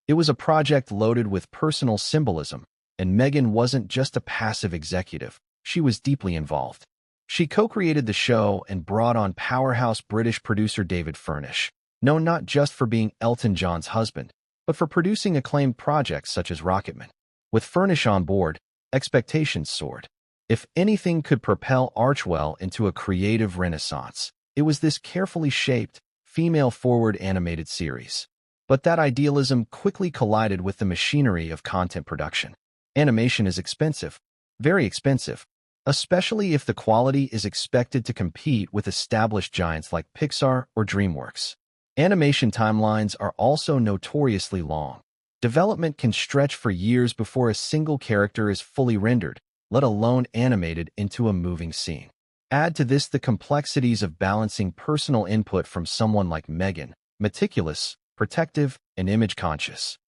It was a project loaded with personal symbolism, and Meghan wasn't just a passive executive, she was deeply involved. She co-created the show and brought on powerhouse British producer David Furnish, known not just for being Elton John's husband, but for producing acclaimed projects such as Rocketman. With Furnish on board, expectations soared. If anything could propel Archwell into a creative renaissance, it was this carefully shaped, female-forward animated series. But that idealism quickly collided with the machinery of content production. Animation is expensive, very expensive, especially if the quality is expected to compete with established giants like Pixar or DreamWorks. Animation timelines are also notoriously long. Development can stretch for years before a single character is fully rendered, let alone animated into a moving scene. Add to this the complexities of balancing personal input from someone like Meghan, meticulous, protective, and image-conscious,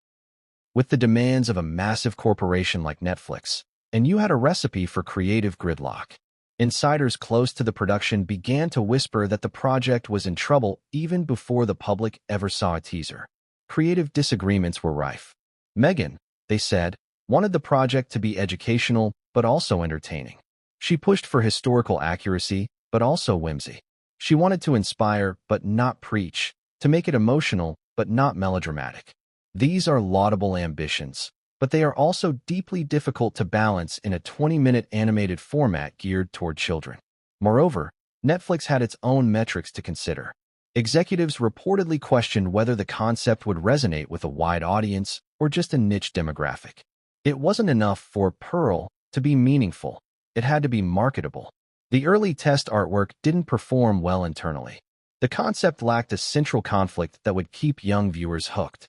with the demands of a massive corporation like Netflix, and you had a recipe for creative gridlock. Insiders close to the production began to whisper that the project was in trouble even before the public ever saw a teaser. Creative disagreements were rife. Meghan, they said, wanted the project to be educational but also entertaining. She pushed for historical accuracy but also whimsy. She wanted to inspire but not preach, to make it emotional but not melodramatic. These are laudable ambitions, but they are also deeply difficult to balance in a 20-minute animated format geared toward children. Moreover, Netflix had its own metrics to consider. Executives reportedly questioned whether the concept would resonate with a wide audience or just a niche demographic. It wasn't enough for Pearl to be meaningful. It had to be marketable. The early test artwork didn't perform well internally. The concept lacked a central conflict that would keep young viewers hooked.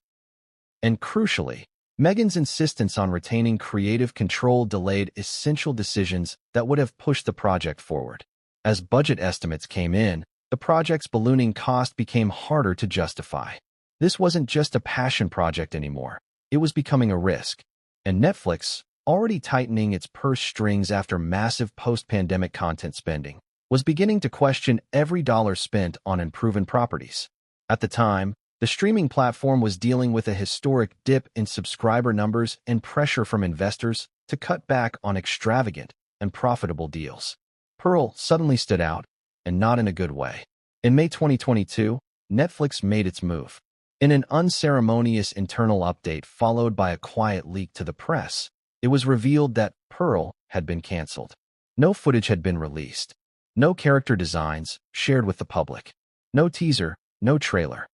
And crucially, Meghan's insistence on retaining creative control delayed essential decisions that would have pushed the project forward. As budget estimates came in, the project's ballooning cost became harder to justify. This wasn't just a passion project anymore. It was becoming a risk. And Netflix, already tightening its purse strings after massive post-pandemic content spending, was beginning to question every dollar spent on unproven properties. At the time, the streaming platform was dealing with a historic dip in subscriber numbers and pressure from investors to cut back on extravagant and profitable deals. Pearl suddenly stood out, and not in a good way. In May 2022, Netflix made its move. In an unceremonious internal update followed by a quiet leak to the press, it was revealed that Pearl had been canceled. No footage had been released. No character designs shared with the public. No teaser, no trailer.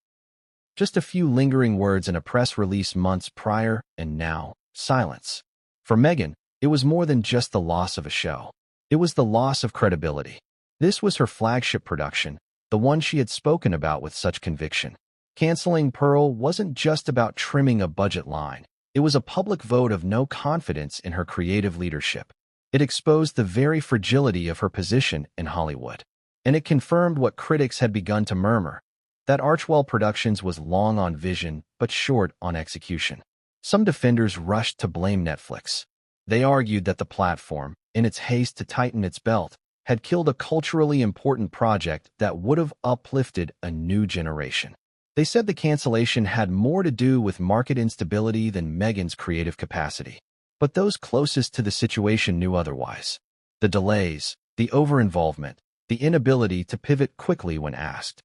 Just a few lingering words in a press release months prior, and now, silence. For Meghan, it was more than just the loss of a show. It was the loss of credibility. This was her flagship production, the one she had spoken about with such conviction. Canceling Pearl wasn't just about trimming a budget line. It was a public vote of no confidence in her creative leadership. It exposed the very fragility of her position in Hollywood. And it confirmed what critics had begun to murmur, that Archwell Productions was long on vision but short on execution. Some defenders rushed to blame Netflix. They argued that the platform, in its haste to tighten its belt, had killed a culturally important project that would have uplifted a new generation. They said the cancellation had more to do with market instability than Meghan's creative capacity. But those closest to the situation knew otherwise. The delays, the over-involvement, the inability to pivot quickly when asked.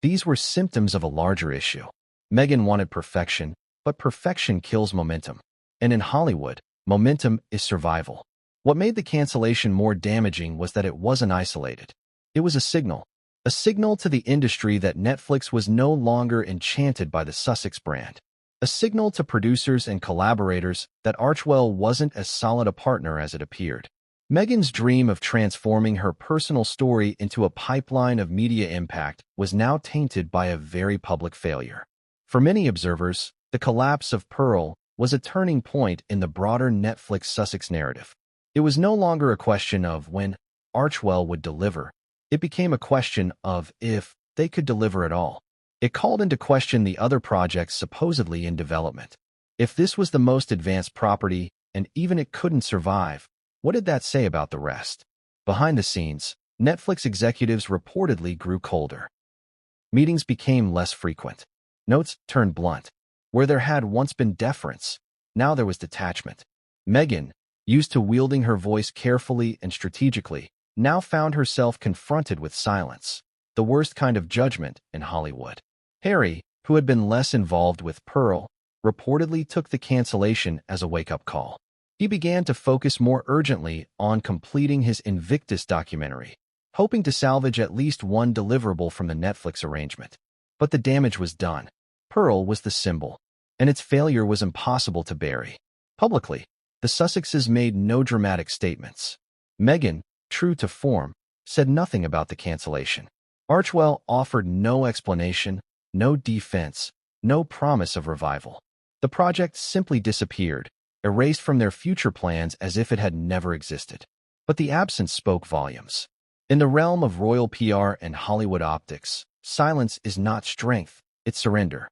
These were symptoms of a larger issue. Meghan wanted perfection, but perfection kills momentum. And in Hollywood, momentum is survival. What made the cancellation more damaging was that it wasn't isolated. It was a signal to the industry that Netflix was no longer enchanted by the Sussex brand. a signal to producers and collaborators that Archwell wasn't as solid a partner as it appeared. Meghan's dream of transforming her personal story into a pipeline of media impact was now tainted by a very public failure. For many observers, the collapse of Pearl was a turning point in the broader Netflix Sussex narrative. It was no longer a question of when Archwell would deliver. It became a question of if they could deliver at all. It called into question the other projects supposedly in development. If this was the most advanced property, and even it couldn't survive, what did that say about the rest? Behind the scenes, Netflix executives reportedly grew colder. Meetings became less frequent. Notes turned blunt. Where there had once been deference, now there was detachment. Meghan, used to wielding her voice carefully and strategically, now found herself confronted with silence, the worst kind of judgment in Hollywood. Harry, who had been less involved with Pearl, reportedly took the cancellation as a wake-up call. He began to focus more urgently on completing his Invictus documentary, hoping to salvage at least one deliverable from the Netflix arrangement. But the damage was done. Pearl was the symbol, and its failure was impossible to bury. Publicly, the Sussexes made no dramatic statements. Meghan, true to form, said nothing about the cancellation. Archwell offered no explanation, no defense, no promise of revival. The project simply disappeared, erased from their future plans as if it had never existed. But the absence spoke volumes. In the realm of royal PR and Hollywood optics, silence is not strength, it's surrender.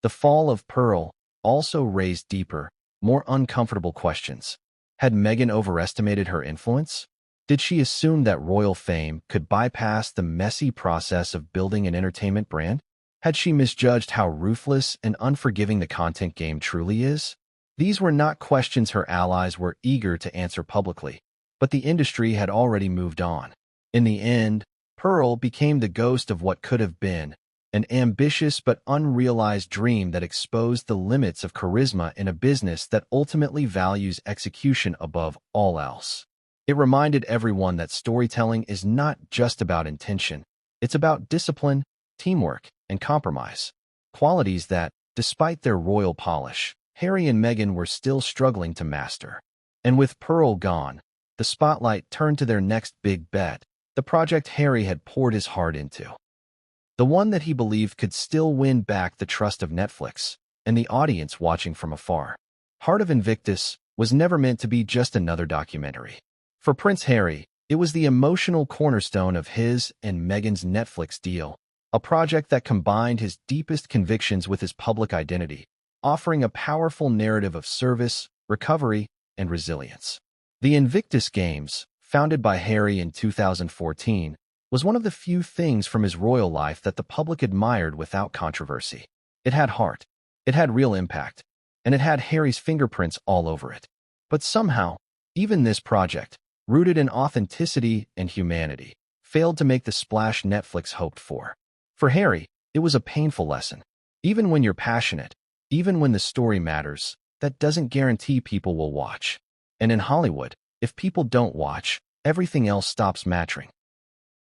The fall of Pearl also raised deeper, more uncomfortable questions. Had Meghan overestimated her influence? Did she assume that royal fame could bypass the messy process of building an entertainment brand? Had she misjudged how ruthless and unforgiving the content game truly is? These were not questions her allies were eager to answer publicly, but the industry had already moved on. In the end, Pearl became the ghost of what could have been, an ambitious but unrealized dream that exposed the limits of charisma in a business that ultimately values execution above all else. It reminded everyone that storytelling is not just about intention. It's about discipline, teamwork, and compromise. Qualities that, despite their royal polish, Harry and Meghan were still struggling to master. And with Pearl gone, the spotlight turned to their next big bet, the project Harry had poured his heart into. The one that he believed could still win back the trust of Netflix and the audience watching from afar. Heart of Invictus was never meant to be just another documentary. For Prince Harry, it was the emotional cornerstone of his and Meghan's Netflix deal, a project that combined his deepest convictions with his public identity, offering a powerful narrative of service, recovery, and resilience. The Invictus Games, founded by Harry in 2014, was one of the few things from his royal life that the public admired without controversy. It had heart, it had real impact, and it had Harry's fingerprints all over it. But somehow, even this project, rooted in authenticity and humanity, failed to make the splash Netflix hoped for. For Harry, it was a painful lesson. Even when you're passionate, even when the story matters, that doesn't guarantee people will watch. And in Hollywood, if people don't watch, everything else stops mattering.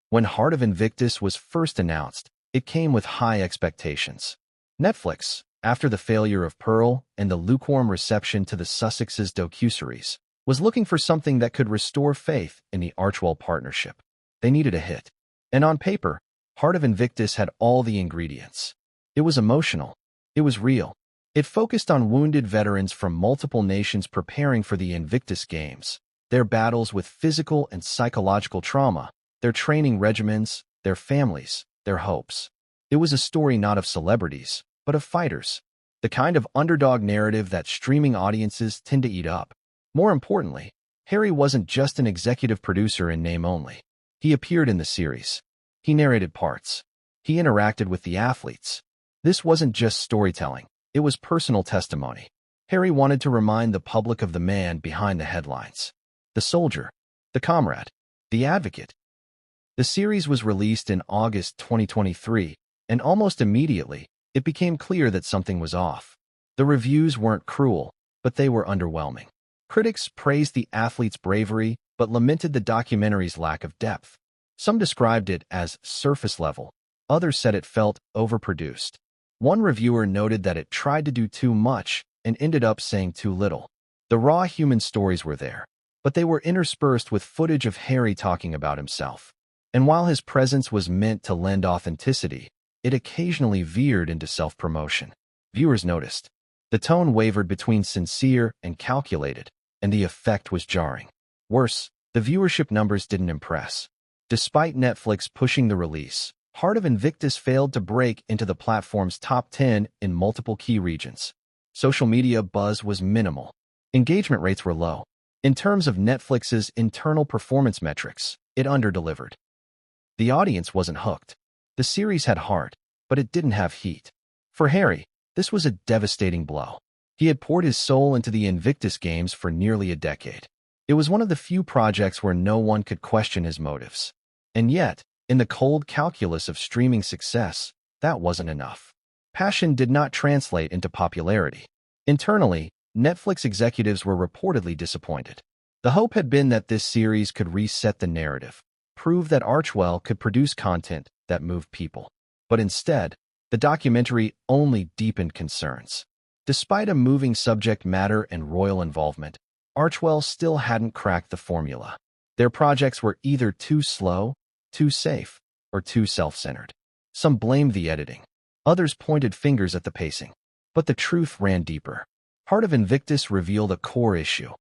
When Heart of Invictus was first announced, it came with high expectations. Netflix, after the failure of Pearl and the lukewarm reception to the Sussexes' docuseries, was looking for something that could restore faith in the Archwell partnership. They needed a hit. And on paper, Heart of Invictus had all the ingredients. It was emotional. It was real. It focused on wounded veterans from multiple nations preparing for the Invictus Games, their battles with physical and psychological trauma, their training regimens, their families, their hopes. It was a story not of celebrities, but of fighters, the kind of underdog narrative that streaming audiences tend to eat up. More importantly, Harry wasn't just an executive producer in name only. He appeared in the series. He narrated parts. He interacted with the athletes. This wasn't just storytelling. It was personal testimony. Harry wanted to remind the public of the man behind the headlines. The soldier. The comrade. The advocate. The series was released in August 2023, and almost immediately, it became clear that something was off. The reviews weren't cruel, but they were underwhelming. Critics praised the athletes' bravery, but lamented the documentary's lack of depth. Some described it as surface level. Others said it felt overproduced. One reviewer noted that it tried to do too much and ended up saying too little. The raw human stories were there, but they were interspersed with footage of Harry talking about himself. And while his presence was meant to lend authenticity, it occasionally veered into self-promotion. Viewers noticed. The tone wavered between sincere and calculated, and the effect was jarring. Worse, the viewership numbers didn't impress. Despite Netflix pushing the release, Heart of Invictus failed to break into the platform's top 10 in multiple key regions. Social media buzz was minimal. Engagement rates were low. In terms of Netflix's internal performance metrics, it underdelivered. The audience wasn't hooked. The series had heart, but it didn't have heat. For Harry, this was a devastating blow. He had poured his soul into the Invictus Games for nearly a decade. It was one of the few projects where no one could question his motives. And yet, in the cold calculus of streaming success, that wasn't enough. Passion did not translate into popularity. Internally, Netflix executives were reportedly disappointed. The hope had been that this series could reset the narrative, prove that Archwell could produce content that moved people. But instead, the documentary only deepened concerns. Despite a moving subject matter and royal involvement, Archwell still hadn't cracked the formula. Their projects were either too slow, too safe, or too self-centered. Some blamed the editing. Others pointed fingers at the pacing. But the truth ran deeper. Heart of Invictus revealed a core issue.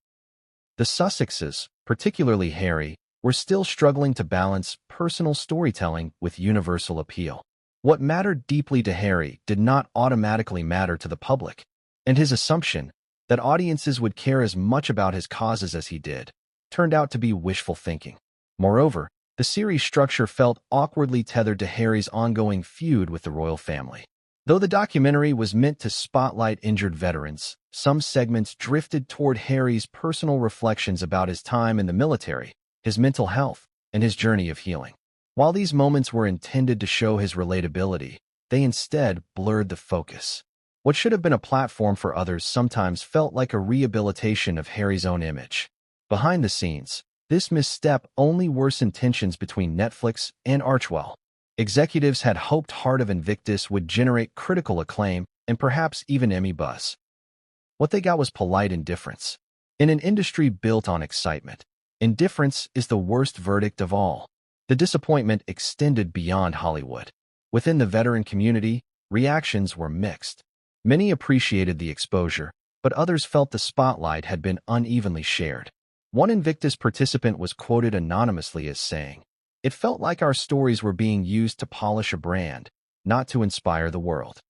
The Sussexes, particularly Harry, were still struggling to balance personal storytelling with universal appeal. What mattered deeply to Harry did not automatically matter to the public, and his assumption that audiences would care as much about his causes as he did turned out to be wishful thinking. Moreover, the series structure felt awkwardly tethered to Harry's ongoing feud with the royal family. Though the documentary was meant to spotlight injured veterans, some segments drifted toward Harry's personal reflections about his time in the military, his mental health, and his journey of healing. While these moments were intended to show his relatability, they instead blurred the focus. What should have been a platform for others sometimes felt like a rehabilitation of Harry's own image. Behind the scenes, this misstep only worsened tensions between Netflix and Archwell. Executives had hoped Heart of Invictus would generate critical acclaim and perhaps even Emmy buzz. What they got was polite indifference. In an industry built on excitement, indifference is the worst verdict of all. The disappointment extended beyond Hollywood. Within the veteran community, reactions were mixed. Many appreciated the exposure, but others felt the spotlight had been unevenly shared. One Invictus participant was quoted anonymously as saying, "It felt like our stories were being used to polish a brand, not to inspire the world."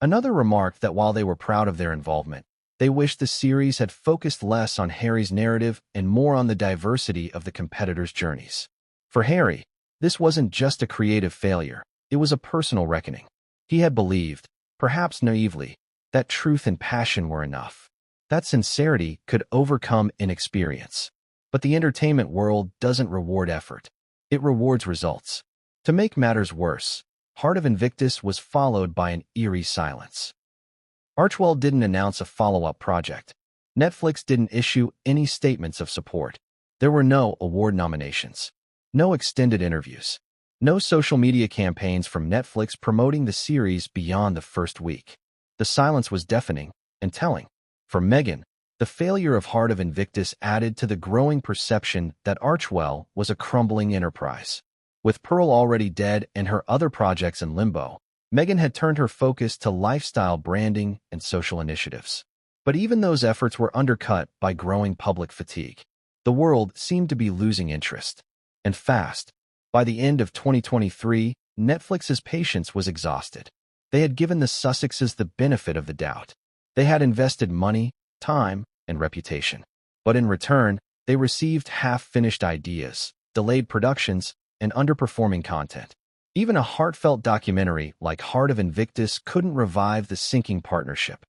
Another remarked that while they were proud of their involvement, they wished the series had focused less on Harry's narrative and more on the diversity of the competitors' journeys. For Harry, this wasn't just a creative failure, it was a personal reckoning. He had believed, perhaps naively, that truth and passion were enough. That sincerity could overcome inexperience. But the entertainment world doesn't reward effort. It rewards results. To make matters worse, Heart of Invictus was followed by an eerie silence. Archwell didn't announce a follow-up project. Netflix didn't issue any statements of support. There were no award nominations. No extended interviews. No social media campaigns from Netflix promoting the series beyond the first week. The silence was deafening and telling. For Meghan, the failure of Heart of Invictus added to the growing perception that Archwell was a crumbling enterprise. With Pearl already dead and her other projects in limbo, Meghan had turned her focus to lifestyle branding and social initiatives. But even those efforts were undercut by growing public fatigue. The world seemed to be losing interest. And fast. By the end of 2023, Netflix's patience was exhausted. They had given the Sussexes the benefit of the doubt. They had invested money, time, and reputation. But in return, they received half-finished ideas, delayed productions, and underperforming content. Even a heartfelt documentary like Heart of Invictus couldn't revive the sinking partnership.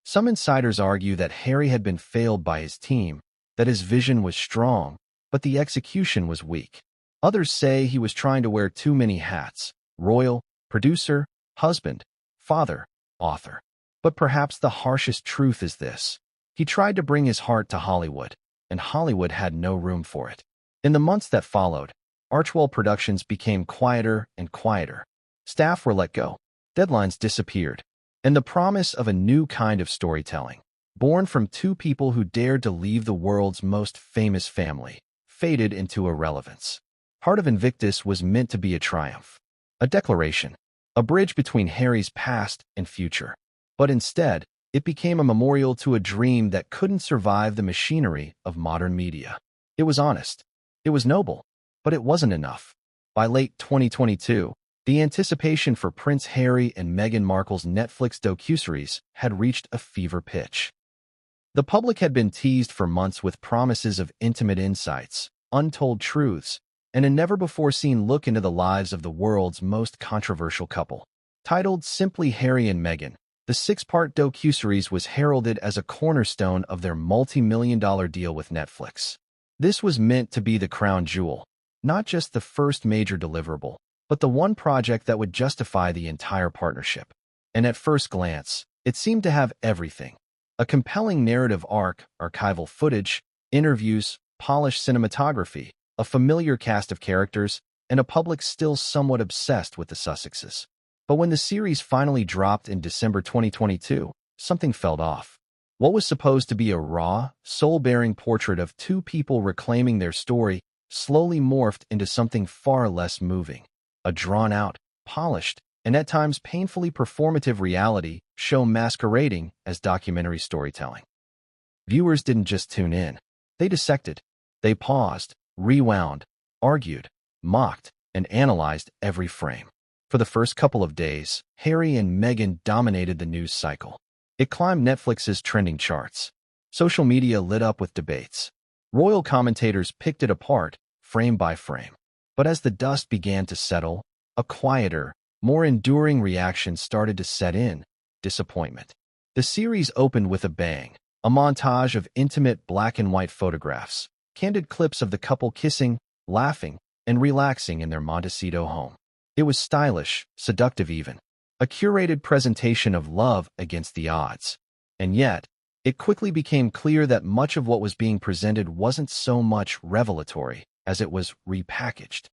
Some insiders argue that Harry had been failed by his team, that his vision was strong, but the execution was weak. Others say he was trying to wear too many hats: royal, producer, husband, father, author. But perhaps the harshest truth is this: he tried to bring his heart to Hollywood, and Hollywood had no room for it. In the months that followed, Archwell Productions became quieter and quieter. Staff were let go. Deadlines disappeared, and the promise of a new kind of storytelling, born from two people who dared to leave the world's most famous family, faded into irrelevance. Part of Invictus was meant to be a triumph, a declaration, a bridge between Harry's past and future. But instead, it became a memorial to a dream that couldn't survive the machinery of modern media. It was honest. It was noble. But it wasn't enough. By late 2022, the anticipation for Prince Harry and Meghan Markle's Netflix docuseries had reached a fever pitch. The public had been teased for months with promises of intimate insights, untold truths, and a never-before-seen look into the lives of the world's most controversial couple. Titled simply Harry and Meghan, the six-part docuseries was heralded as a cornerstone of their multi-million-dollar deal with Netflix. This was meant to be the crown jewel, not just the first major deliverable, but the one project that would justify the entire partnership. And at first glance, it seemed to have everything. A compelling narrative arc, archival footage, interviews, polished cinematography, a familiar cast of characters, and a public still somewhat obsessed with the Sussexes. But when the series finally dropped in December 2022, something felt off. What was supposed to be a raw, soul-bearing portrait of two people reclaiming their story slowly morphed into something far less moving. A drawn-out, polished, and at times painfully performative reality show masquerading as documentary storytelling. Viewers didn't just tune in. They dissected. They paused, rewound, argued, mocked, and analyzed every frame. For the first couple of days, Harry and Meghan dominated the news cycle. It climbed Netflix's trending charts. Social media lit up with debates. Royal commentators picked it apart, frame by frame. But as the dust began to settle, a quieter, more enduring reaction started to set in: disappointment. The series opened with a bang, a montage of intimate black-and-white photographs, candid clips of the couple kissing, laughing, and relaxing in their Montecito home. It was stylish, seductive even, a curated presentation of love against the odds. And yet, it quickly became clear that much of what was being presented wasn't so much revelatory as it was repackaged.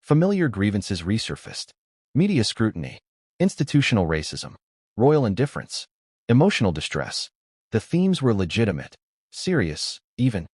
Familiar grievances resurfaced: media scrutiny, institutional racism, royal indifference, emotional distress. The themes were legitimate, serious, even.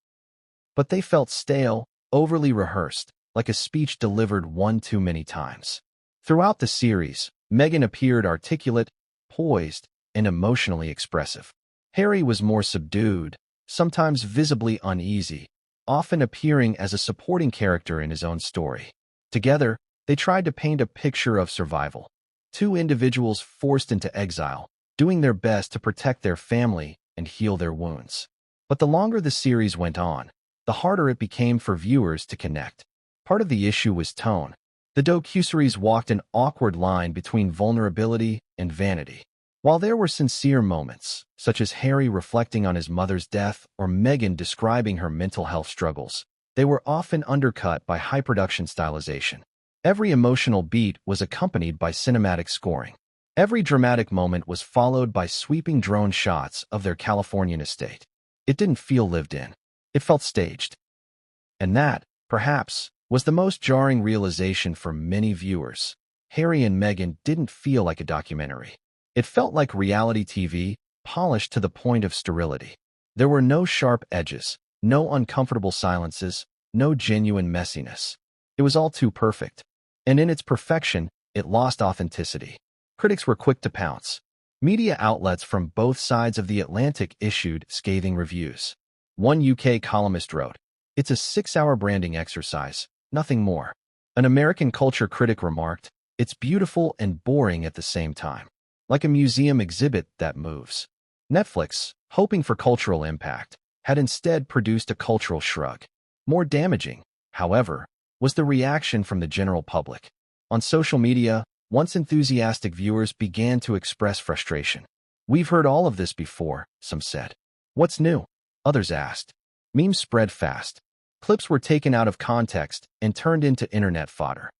But they felt stale, overly rehearsed, like a speech delivered one too many times. Throughout the series, Meghan appeared articulate, poised, and emotionally expressive. Harry was more subdued, sometimes visibly uneasy, often appearing as a supporting character in his own story. Together, they tried to paint a picture of survival. Two individuals forced into exile, doing their best to protect their family and heal their wounds. But the longer the series went on, the harder it became for viewers to connect. Part of the issue was tone. The docuseries walked an awkward line between vulnerability and vanity. While there were sincere moments, such as Harry reflecting on his mother's death or Meghan describing her mental health struggles, they were often undercut by high-production stylization. Every emotional beat was accompanied by cinematic scoring. Every dramatic moment was followed by sweeping drone shots of their Californian estate. It didn't feel lived in. It felt staged. And that, perhaps, was the most jarring realization for many viewers. Harry and Meghan didn't feel like a documentary. It felt like reality TV, polished to the point of sterility. There were no sharp edges, no uncomfortable silences, no genuine messiness. It was all too perfect. And in its perfection, it lost authenticity. Critics were quick to pounce. Media outlets from both sides of the Atlantic issued scathing reviews. One UK columnist wrote, "It's a 6-hour branding exercise, nothing more." An American culture critic remarked, "It's beautiful and boring at the same time. Like a museum exhibit that moves." Netflix, hoping for cultural impact, had instead produced a cultural shrug. More damaging, however, was the reaction from the general public. On social media, once enthusiastic viewers began to express frustration. "We've heard all of this before," some said. "What's new?" others asked. Memes spread fast. Clips were taken out of context and turned into internet fodder.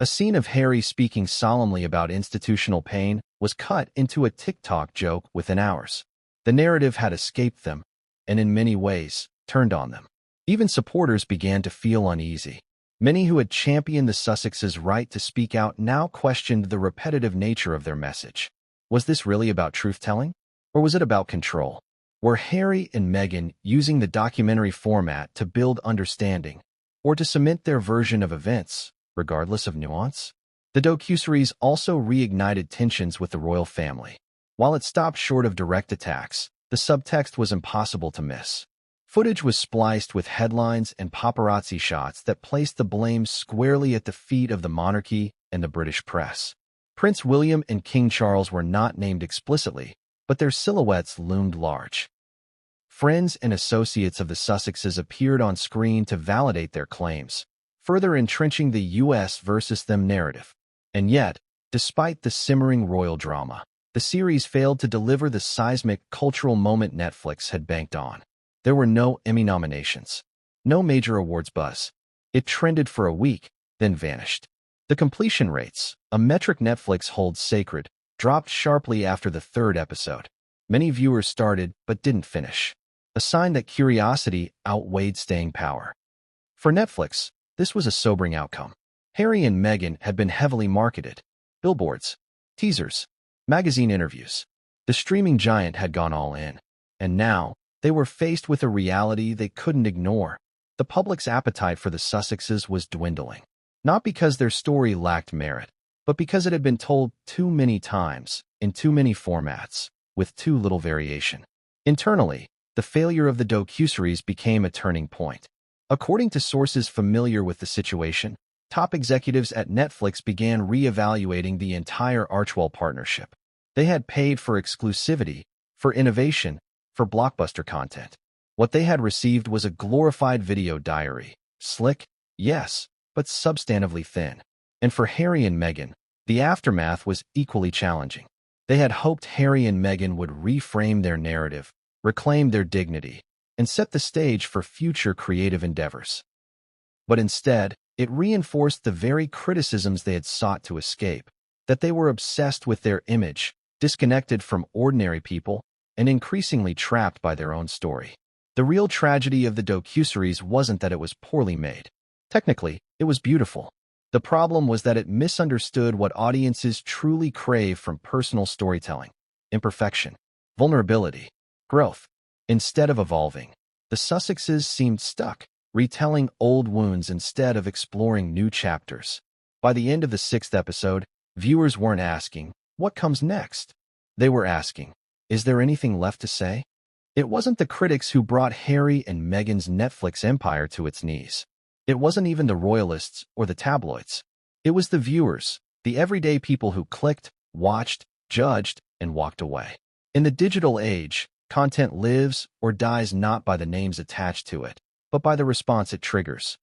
A scene of Harry speaking solemnly about institutional pain was cut into a TikTok joke within hours. The narrative had escaped them, and in many ways, turned on them. Even supporters began to feel uneasy. Many who had championed the Sussexes' right to speak out now questioned the repetitive nature of their message. Was this really about truth-telling? Or was it about control? Were Harry and Meghan using the documentary format to build understanding, or to cement their version of events, regardless of nuance? The docuseries also reignited tensions with the royal family. While it stopped short of direct attacks, the subtext was impossible to miss. Footage was spliced with headlines and paparazzi shots that placed the blame squarely at the feet of the monarchy and the British press. Prince William and King Charles were not named explicitly, but their silhouettes loomed large. Friends and associates of the Sussexes appeared on screen to validate their claims, further entrenching the US versus them narrative. And yet, despite the simmering royal drama, the series failed to deliver the seismic cultural moment Netflix had banked on. There were no Emmy nominations, no major awards buzz. It trended for a week, then vanished. The completion rates, a metric Netflix holds sacred, dropped sharply after the third episode. Many viewers started but didn't finish, a sign that curiosity outweighed staying power. For Netflix, this was a sobering outcome. Harry and Meghan had been heavily marketed. Billboards, teasers, magazine interviews. The streaming giant had gone all in, and now they were faced with a reality they couldn't ignore. The public's appetite for the Sussexes was dwindling, not because their story lacked merit, but because it had been told too many times, in too many formats, with too little variation. Internally, the failure of the docuseries became a turning point. According to sources familiar with the situation, top executives at Netflix began re-evaluating the entire Archewell partnership. They had paid for exclusivity, for innovation, for blockbuster content. What they had received was a glorified video diary. Slick, yes, but substantively thin. And for Harry and Meghan, the aftermath was equally challenging. They had hoped Harry and Meghan would reframe their narrative, reclaim their dignity, and set the stage for future creative endeavors. But instead, it reinforced the very criticisms they had sought to escape, that they were obsessed with their image, disconnected from ordinary people, and increasingly trapped by their own story. The real tragedy of the docuseries wasn't that it was poorly made. Technically, it was beautiful. The problem was that it misunderstood what audiences truly crave from personal storytelling: imperfection, vulnerability, growth. Instead of evolving, the Sussexes seemed stuck, retelling old wounds instead of exploring new chapters. By the end of the sixth episode, viewers weren't asking, "What comes next?" They were asking, "Is there anything left to say?" It wasn't the critics who brought Harry and Meghan's Netflix empire to its knees. It wasn't even the royalists or the tabloids. It was the viewers, the everyday people who clicked, watched, judged, and walked away. In the digital age, content lives or dies not by the names attached to it, but by the response it triggers.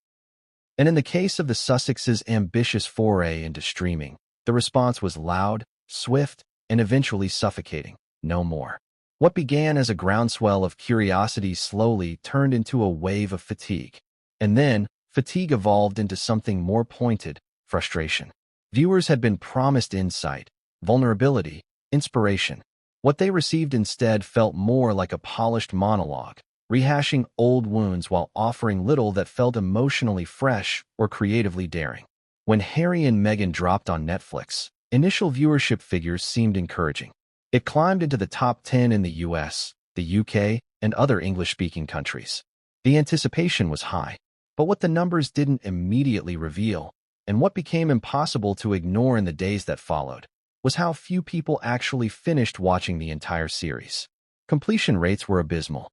And in the case of the Sussexes' ambitious foray into streaming, the response was loud, swift, and eventually suffocating. No more. What began as a groundswell of curiosity slowly turned into a wave of fatigue. And then, fatigue evolved into something more pointed: frustration. Viewers had been promised insight, vulnerability, inspiration. What they received instead felt more like a polished monologue, rehashing old wounds while offering little that felt emotionally fresh or creatively daring. When Harry and Meghan dropped on Netflix, initial viewership figures seemed encouraging. It climbed into the top 10 in the US, the UK, and other English-speaking countries. The anticipation was high, but what the numbers didn't immediately reveal, and what became impossible to ignore in the days that followed, was how few people actually finished watching the entire series. Completion rates were abysmal.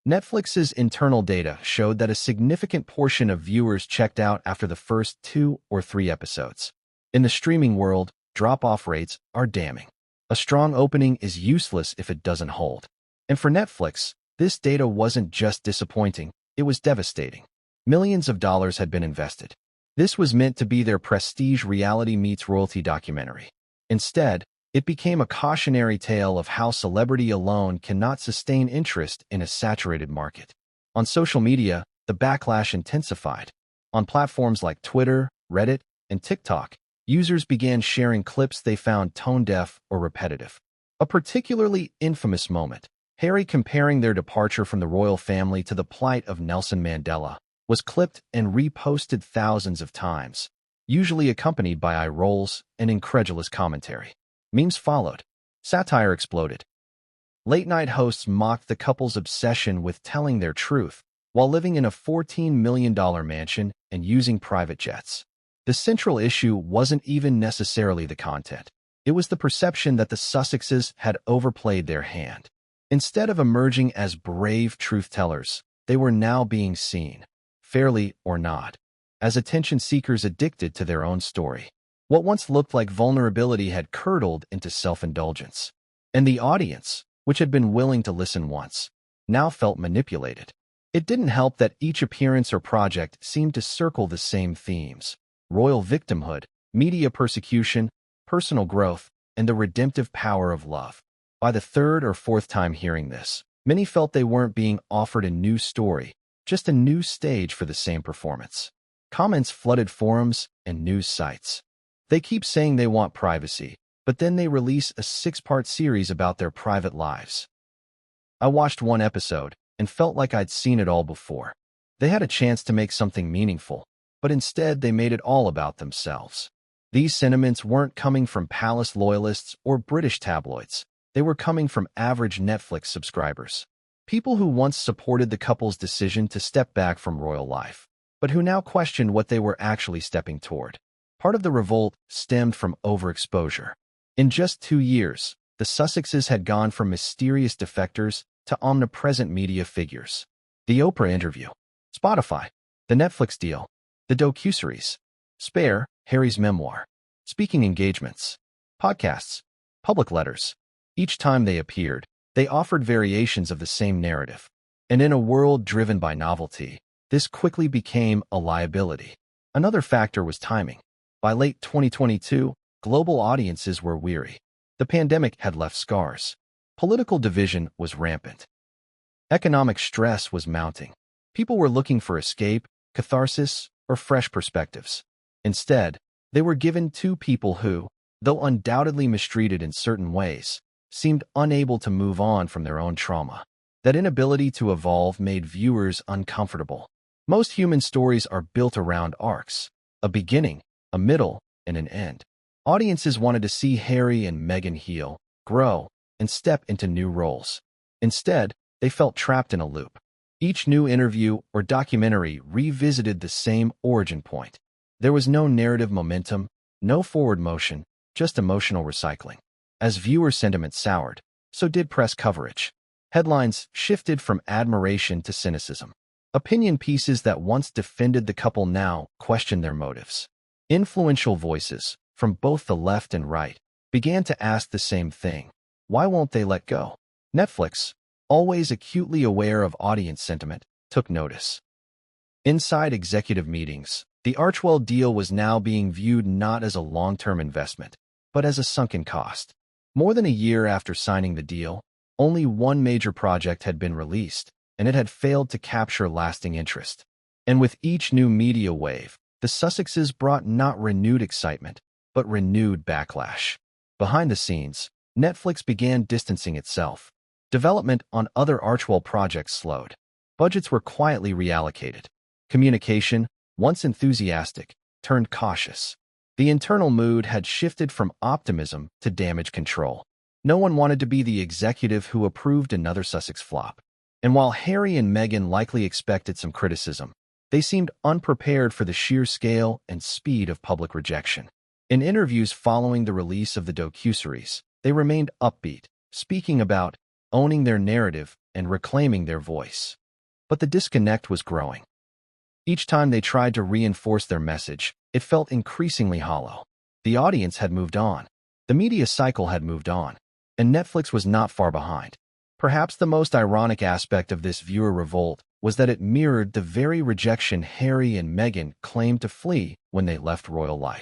Netflix's internal data showed that a significant portion of viewers checked out after the first 2 or 3 episodes. In the streaming world, drop-off rates are damning. A strong opening is useless if it doesn't hold. And for Netflix, this data wasn't just disappointing, it was devastating. Millions of dollars had been invested. This was meant to be their prestige reality meets royalty documentary. Instead, it became a cautionary tale of how celebrity alone cannot sustain interest in a saturated market. On social media, the backlash intensified. On platforms like Twitter, Reddit, and TikTok, users began sharing clips they found tone-deaf or repetitive. A particularly infamous moment, Harry comparing their departure from the royal family to the plight of Nelson Mandela, was clipped and reposted thousands of times, usually accompanied by eye rolls and incredulous commentary. Memes followed. Satire exploded. Late-night hosts mocked the couple's obsession with telling their truth while living in a $14 million mansion and using private jets. The central issue wasn't even necessarily the content. It was the perception that the Sussexes had overplayed their hand. Instead of emerging as brave truth-tellers, they were now being seen, fairly or not, as attention-seekers addicted to their own story. What once looked like vulnerability had curdled into self-indulgence. And the audience, which had been willing to listen once, now felt manipulated. It didn't help that each appearance or project seemed to circle the same themes: royal victimhood, media persecution, personal growth, and the redemptive power of love. By the third or fourth time hearing this, many felt they weren't being offered a new story, just a new stage for the same performance. Comments flooded forums and news sites. They keep saying they want privacy, but then they release a 6-part series about their private lives. I watched one episode and felt like I'd seen it all before. They had a chance to make something meaningful, but instead they made it all about themselves. These sentiments weren't coming from palace loyalists or British tabloids. They were coming from average Netflix subscribers. People who once supported the couple's decision to step back from royal life, but who now questioned what they were actually stepping toward. Part of the revolt stemmed from overexposure. In just 2 years, the Sussexes had gone from mysterious defectors to omnipresent media figures. The Oprah interview, Spotify, the Netflix deal, the docuseries, Spare, Harry's memoir, speaking engagements, podcasts, public letters. Each time they appeared, they offered variations of the same narrative. And in a world driven by novelty, this quickly became a liability. Another factor was timing. By late 2022, global audiences were weary. The pandemic had left scars. Political division was rampant. Economic stress was mounting. People were looking for escape, catharsis, or fresh perspectives. Instead, they were given 2 people who, though undoubtedly mistreated in certain ways, seemed unable to move on from their own trauma. That inability to evolve made viewers uncomfortable. Most human stories are built around arcs, a beginning, a middle, and an end. Audiences wanted to see Harry and Meghan heal, grow, and step into new roles. Instead, they felt trapped in a loop. Each new interview or documentary revisited the same origin point. There was no narrative momentum, no forward motion, just emotional recycling. As viewer sentiment soured, so did press coverage. Headlines shifted from admiration to cynicism. Opinion pieces that once defended the couple now questioned their motives. Influential voices, from both the left and right, began to ask the same thing. Why won't they let go? Netflix, always acutely aware of audience sentiment, took notice. Inside executive meetings, the Archwell deal was now being viewed not as a long-term investment, but as a sunken cost. More than a year after signing the deal, only one major project had been released, and it had failed to capture lasting interest. And with each new media wave, the Sussexes brought not renewed excitement, but renewed backlash. Behind the scenes, Netflix began distancing itself. Development on other Archwell projects slowed. Budgets were quietly reallocated. Communication, once enthusiastic, turned cautious. The internal mood had shifted from optimism to damage control. No one wanted to be the executive who approved another Sussex flop. And while Harry and Meghan likely expected some criticism, they seemed unprepared for the sheer scale and speed of public rejection. In interviews following the release of the docuseries, they remained upbeat, speaking about owning their narrative and reclaiming their voice. But the disconnect was growing. Each time they tried to reinforce their message, it felt increasingly hollow. The audience had moved on. The media cycle had moved on. And Netflix was not far behind. Perhaps the most ironic aspect of this viewer revolt was that it mirrored the very rejection Harry and Meghan claimed to flee when they left royal life.